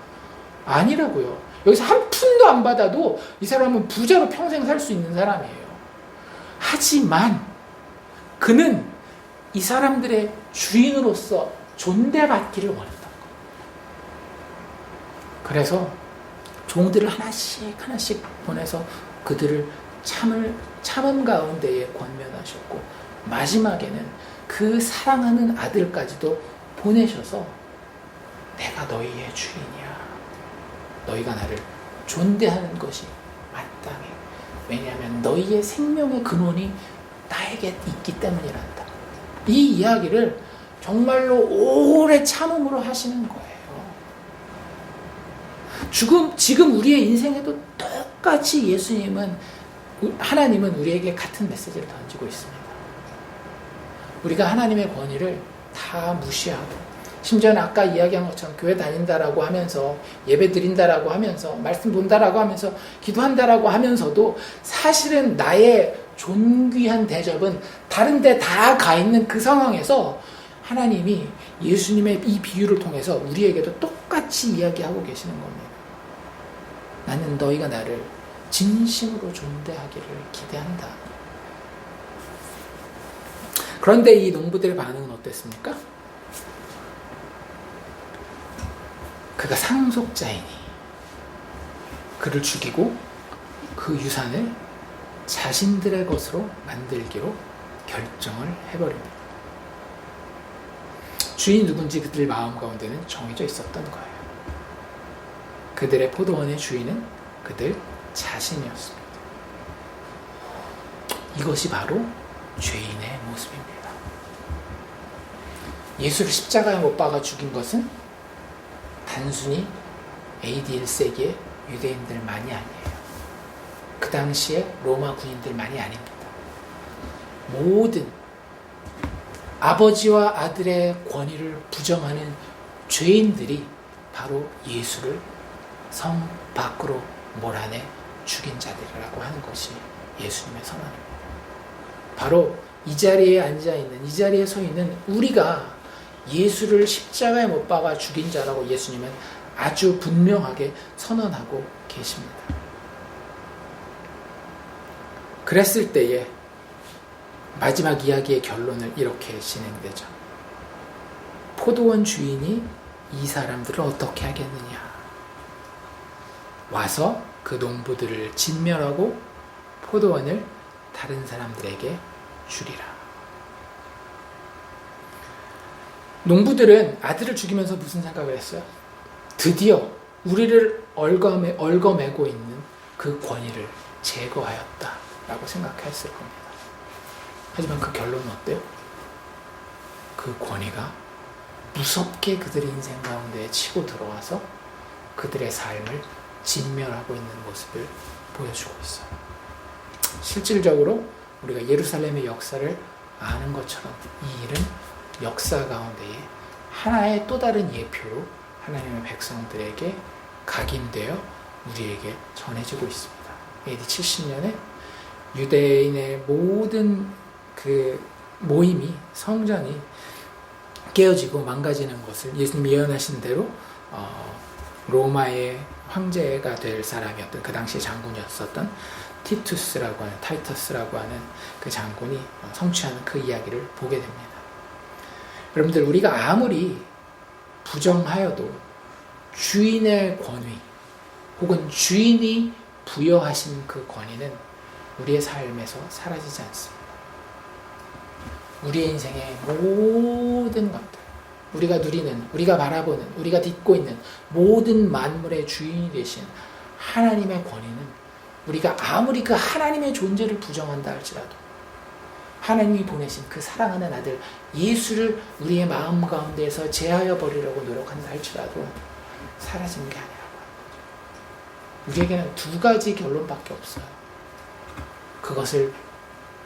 [SPEAKER 1] 아니라고요. 여기서 한 푼도 안 받아도 이 사람은 부자로 평생 살 수 있는 사람이에요. 하지만 그는 이 사람들의 주인으로서 존대받기를 원했던 거예요. 그래서 종들을 하나씩 보내서 그들을 참음 가운데에 권면하셨고 마지막에는 그 사랑하는 아들까지도 보내셔서 내가 너희의 주인이야. 너희가 나를 존대하는 것이 마땅해. 왜냐하면 너희의 생명의 근원이 나에게 있기 때문이란다. 이 이야기를 정말로 오래 참음으로 하시는 거예요. 지금 우리의 인생에도 똑같이 하나님은 우리에게 같은 메시지를 던지고 있습니다. 우리가 하나님의 권위를 다 무시하고 심지어는 아까 이야기한 것처럼 교회 다닌다라고 하면서 예배 드린다라고 하면서 말씀 본다라고 하면서 기도한다라고 하면서도 사실은 나의 존귀한 대접은 다른 데 다 가 있는 그 상황에서 하나님이 예수님의 이 비유를 통해서 우리에게도 똑같이 이야기하고 계시는 겁니다. 나는 너희가 나를 진심으로 존대하기를 기대한다. 그런데 이 농부들의 반응은 어땠습니까? 그가 상속자이니 그를 죽이고 그 유산을 자신들의 것으로 만들기로 결정을 해버립니다. 주인이 누군지 그들 마음 가운데는 정해져 있었던 거예요. 그들의 포도원의 주인은 그들 자신이었습니다. 이것이 바로 죄인의 모습입니다. 예수를 십자가에 못 박아 죽인 것은 단순히 AD 1세기의 유대인들만이 아니에요. 그 당시에 로마 군인들만이 아닙니다. 모든 아버지와 아들의 권위를 부정하는 죄인들이 바로 예수를 성 밖으로 몰아내 죽인 자들이라고 하는 것이 예수님의 선언입니다. 바로 이 자리에 앉아있는, 이 자리에 서 있는 우리가 예수를 십자가에 못 박아 죽인 자라고 예수님은 아주 분명하게 선언하고 계십니다. 그랬을 때에 마지막 이야기의 결론은 이렇게 진행되죠. 포도원 주인이 이 사람들을 어떻게 하겠느냐. 와서 그 농부들을 진멸하고 포도원을 다른 사람들에게 주리라. 농부들은 아들을 죽이면서 무슨 생각을 했어요? 드디어 우리를 얽어매고 있는 그 권위를 제거하였다라고 생각했을 겁니다. 하지만 그 결론은 어때요? 그 권위가 무섭게 그들의 인생 가운데 치고 들어와서 그들의 삶을 진멸하고 있는 모습을 보여주고 있어요. 실질적으로 우리가 예루살렘의 역사를 아는 것처럼 이 일은 역사 가운데에 하나의 또 다른 예표로 하나님의 백성들에게 각인되어 우리에게 전해지고 있습니다. AD 70년에 유대인의 모든 그 모임이, 성전이 깨어지고 망가지는 것을 예수님이 예언하신 대로 로마의 황제가 될 사람이었던, 그 당시 장군이었었던 타이터스라고 하는 그 장군이 성취하는 그 이야기를 보게 됩니다. 여러분들, 우리가 아무리 부정하여도 주인의 권위 혹은 주인이 부여하신 그 권위는 우리의 삶에서 사라지지 않습니다. 우리의 인생의 모든 것들, 우리가 누리는, 우리가 바라보는, 우리가 딛고 있는 모든 만물의 주인이 되신 하나님의 권위는 우리가 아무리 그 하나님의 존재를 부정한다 할지라도, 하나님이 보내신 그 사랑하는 아들 예수를 우리의 마음 가운데에서 제하여 버리려고 노력한다 할지라도 사라지는 게 아니라고 하는 거죠. 우리에게는 두 가지 결론밖에 없어요. 그것을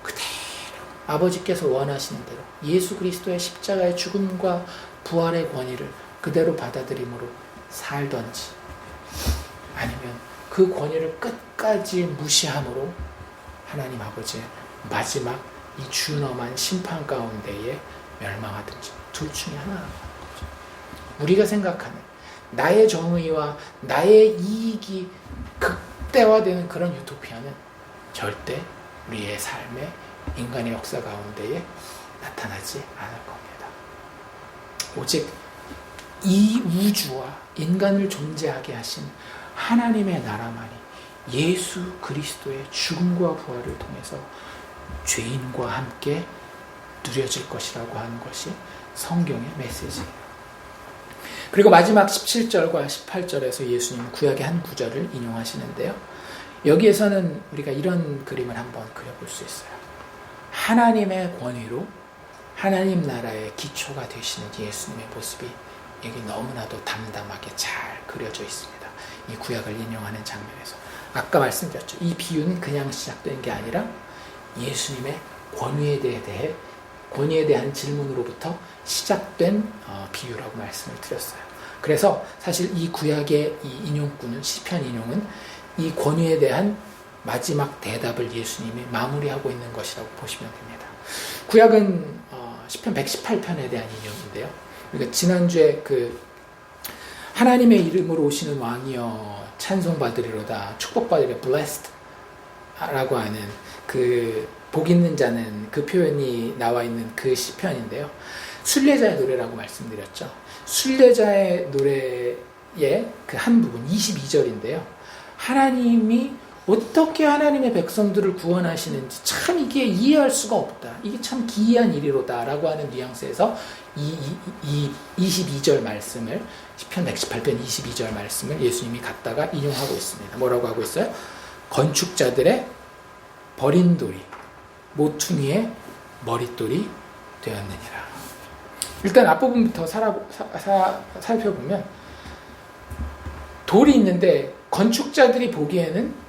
[SPEAKER 1] 그대로 아버지께서 원하시는 대로 예수 그리스도의 십자가의 죽음과 부활의 권위를 그대로 받아들임으로 살던지, 아니면 그 권위를 끝까지 무시함으로 하나님 아버지의 마지막 이 준엄한 심판 가운데에 멸망하든지, 둘 중에 하나라는 거죠. 우리가 생각하는 나의 정의와 나의 이익이 극대화되는 그런 유토피아는 절대 우리의 삶의 인간의 역사 가운데에 나타나지 않을 겁니다. 오직 이 우주와 인간을 존재하게 하신 하나님의 나라만이 예수 그리스도의 죽음과 부활을 통해서 죄인과 함께 누려질 것이라고 하는 것이 성경의 메시지예요. 그리고 마지막 17절과 18절에서 예수님은 구약의 한 구절을 인용하시는데요. 여기에서는 우리가 이런 그림을 한번 그려볼 수 있어요. 하나님의 권위로 하나님 나라의 기초가 되시는 예수님의 모습이 여기 너무나도 담담하게 잘 그려져 있습니다. 이 구약을 인용하는 장면에서. 아까 말씀드렸죠. 이 비유는 그냥 시작된 게 아니라 예수님의 권위에 대한 질문으로부터 시작된 비유라고 말씀을 드렸어요. 그래서 사실 이 구약의 이 인용구는, 시편 인용은 이 권위에 대한 마지막 대답을 예수님이 마무리하고 있는 것이라고 보시면 됩니다. 구약은 시편 118편에 대한 인용인데요. 그러니까 지난주에 그 하나님의 이름으로 오시는 왕이여 찬송받으리로다, 축복받으리라, blessed 라고 하는 그 복 있는 자는 그 표현이 나와 있는 그 시편인데요. 순례자의 노래라고 말씀드렸죠. 순례자의 노래의 그 한 부분 22절인데요. 하나님이 어떻게 하나님의 백성들을 구원하시는지 참 이게 이해할 수가 없다. 이게 참 기이한 일이로다 라고 하는 뉘앙스에서 이 22절 말씀을 시편 118편 22절 말씀을 예수님이 갖다가 인용하고 있습니다. 뭐라고 하고 있어요? 건축자들의 버린 돌이 모퉁이의 머릿돌이 되었느니라. 일단 앞부분부터 살펴보면 돌이 있는데 건축자들이 보기에는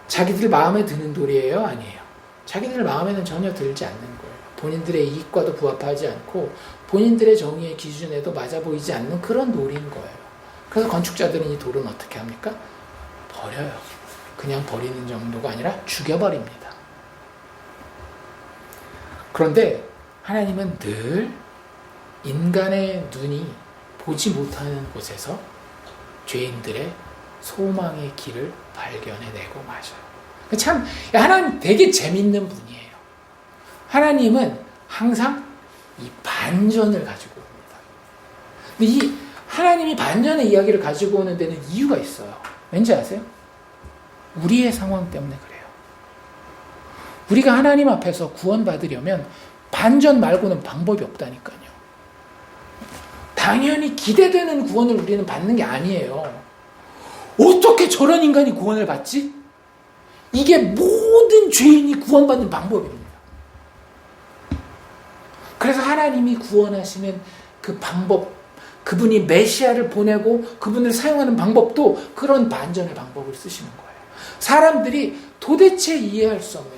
[SPEAKER 1] 자기들 마음에 드는 돌이에요? 아니에요. 자기들 마음에는 전혀 들지 않는 거예요. 본인들의 이익과도 부합하지 않고 본인들의 정의의 기준에도 맞아 보이지 않는 그런 돌인 거예요. 그래서 건축자들은 이 돌은 어떻게 합니까? 버려요. 그냥 버리는 정도가 아니라 죽여버립니다. 그런데 하나님은 늘 인간의 눈이 보지 못하는 곳에서 죄인들의 소망의 길을 발견해내고 마셔요. 참 하나님 되게 재밌는 분이에요. 하나님은 항상 이 반전을 가지고 옵니다. 근데 이 하나님이 반전의 이야기를 가지고 오는 데는 이유가 있어요. 왠지 아세요? 우리의 상황 때문에 그래요. 우리가 하나님 앞에서 구원받으려면 반전 말고는 방법이 없다니까요. 당연히 기대되는 구원을 우리는 받는 게 아니에요. 어떻게 저런 인간이 구원을 받지? 이게 모든 죄인이 구원받는 방법입니다. 그래서 하나님이 구원하시는 그 방법, 그분이 메시아를 보내고 그분을 사용하는 방법도 그런 반전의 방법을 쓰시는 거예요. 사람들이 도대체 이해할 수 없는,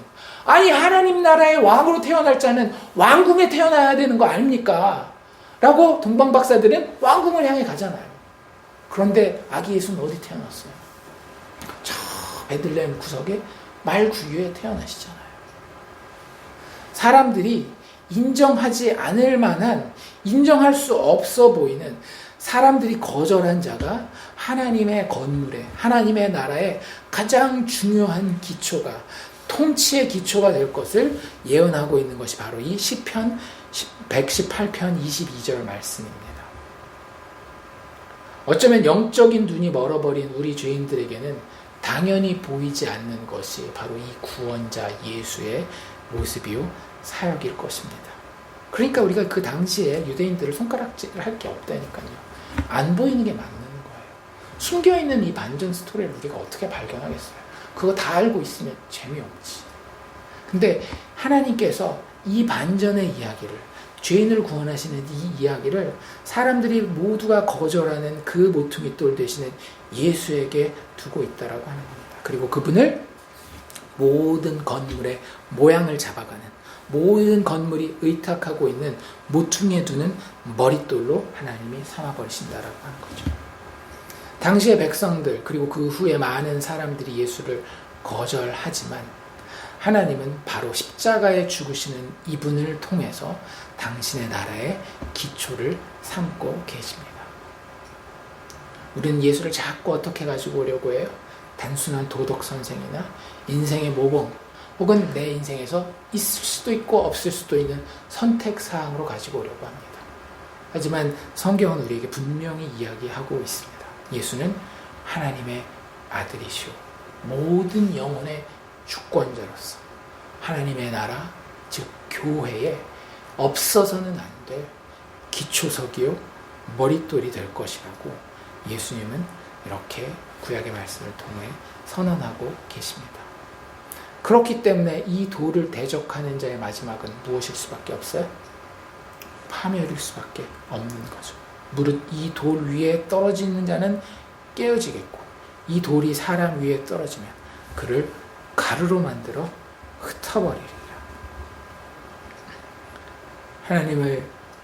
[SPEAKER 1] 아니 하나님 나라의 왕으로 태어날 자는 왕궁에 태어나야 되는 거 아닙니까? 라고 동방박사들은 왕궁을 향해 가잖아요. 그런데 아기 예수는 어디 태어났어요? 저 베들레헴 구석에 말구유에 태어나시잖아요. 사람들이 인정하지 않을 만한, 인정할 수 없어 보이는, 사람들이 거절한 자가 하나님의 건물에, 하나님의 나라의 가장 중요한 기초가, 통치의 기초가 될 것을 예언하고 있는 것이 바로 이 시편 118편 22절 말씀입니다. 어쩌면 영적인 눈이 멀어버린 우리 죄인들에게는 당연히 보이지 않는 것이 바로 이 구원자 예수의 모습이요 사역일 것입니다. 그러니까 우리가 그 당시에 유대인들을 손가락질을 할 게 없다니까요. 안 보이는 게 맞는 거예요. 숨겨있는 이 반전 스토리를 우리가 어떻게 발견하겠어요? 그거 다 알고 있으면 재미없지. 근데 하나님께서 이 반전의 이야기를, 죄인을 구원하시는 이 이야기를 사람들이 모두가 거절하는 그 모퉁이 돌 되시는 예수에게 두고 있다라고 하는 겁니다. 그리고 그분을 모든 건물의 모양을 잡아가는, 모든 건물이 의탁하고 있는 모퉁이에 두는 머릿돌로 하나님이 삼아버리신다라고 하는 거죠. 당시의 백성들 그리고 그 후에 많은 사람들이 예수를 거절하지만 하나님은 바로 십자가에 죽으시는 이분을 통해서 당신의 나라의 기초를 삼고 계십니다. 우리는 예수를 자꾸 어떻게 가지고 오려고 해요? 단순한 도덕 선생이나 인생의 모범, 혹은 내 인생에서 있을 수도 있고 없을 수도 있는 선택사항으로 가지고 오려고 합니다. 하지만 성경은 우리에게 분명히 이야기하고 있습니다. 예수는 하나님의 아들이시오, 모든 영혼의 주권자로서 하나님의 나라, 즉 교회에 없어서는 안 될 기초석이요 머릿돌이 될 것이라고 예수님은 이렇게 구약의 말씀을 통해 선언하고 계십니다. 그렇기 때문에 이 돌을 대적하는 자의 마지막은 무엇일 수밖에 없어요? 파멸일 수밖에 없는 거죠. 무릇 이 돌 위에 떨어지는 자는 깨어지겠고 이 돌이 사람 위에 떨어지면 그를 가루로 만들어 흩어버리리라.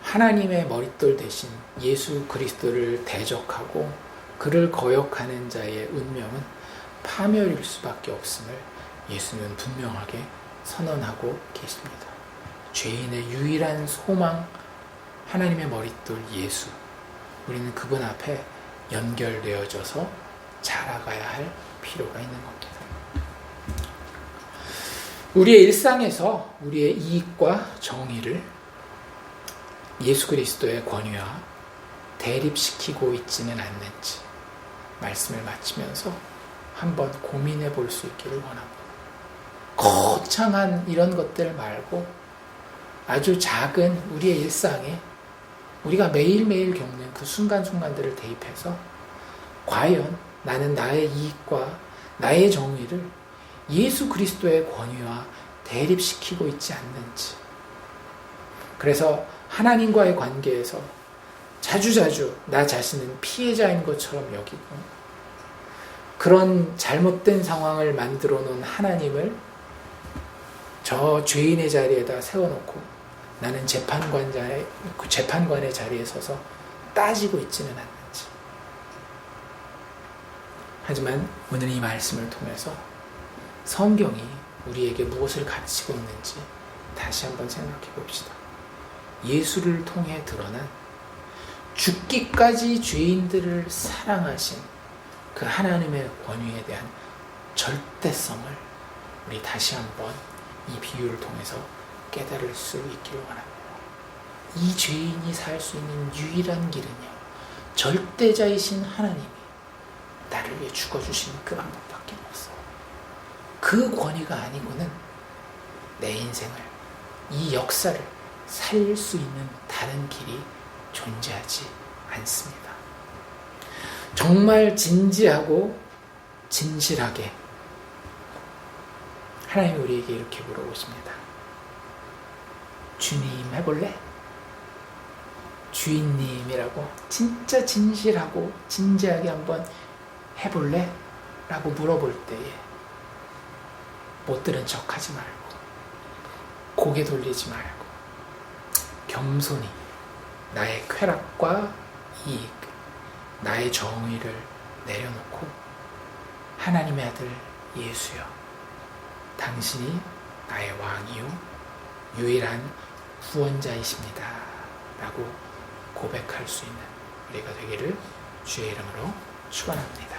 [SPEAKER 1] 하나님의 머릿돌 대신 예수 그리스도를 대적하고 그를 거역하는 자의 운명은 파멸일 수밖에 없음을 예수는 분명하게 선언하고 계십니다. 죄인의 유일한 소망, 하나님의 머릿돌 예수, 우리는 그분 앞에 연결되어져서 자라가야 할 필요가 있는 겁니다. 우리의 일상에서 우리의 이익과 정의를 예수 그리스도의 권위와 대립시키고 있지는 않는지 말씀을 마치면서 한번 고민해 볼 수 있기를 원합니다. 거창한 이런 것들 말고 아주 작은 우리의 일상에 우리가 매일매일 겪는 그 순간순간들을 대입해서 과연 나는 나의 이익과 나의 정의를 예수 그리스도의 권위와 대립시키고 있지 않는지. 그래서 하나님과의 관계에서 자주자주 나 자신은 피해자인 것처럼 여기고 그런 잘못된 상황을 만들어 놓은 하나님을 저 죄인의 자리에다 세워놓고 나는 재판관의 자리에 서서 따지고 있지는 않는지. 하지만 오늘 이 말씀을 통해서 성경이 우리에게 무엇을 가르치고 있는지 다시 한번 생각해 봅시다. 예수를 통해 드러난 죽기까지 죄인들을 사랑하신 그 하나님의 권위에 대한 절대성을 우리 다시 한번 이 비유를 통해서 깨달을 수 있기를 원합니다. 이 죄인이 살 수 있는 유일한 길은요, 절대자이신 하나님이 나를 위해 죽어주신 그 방법밖에 없어요. 그 권위가 아니고는 내 인생을, 이 역사를 살릴 수 있는 다른 길이 존재하지 않습니다. 정말 진지하고 진실하게 하나님이 우리에게 이렇게 물어보십니다. 주님 해볼래? 주인님이라고 진짜 진실하고 진지하게 한번 해볼래? 라고 물어볼 때에 못 들은 척하지 말고 고개 돌리지 말고 겸손히 나의 쾌락과 이익, 나의 정의를 내려놓고 하나님의 아들 예수여, 당신이 나의 왕이요 유일한 구원자이십니다 라고 고백할 수 있는 우리가 되기를 주의 이름으로 축원합니다.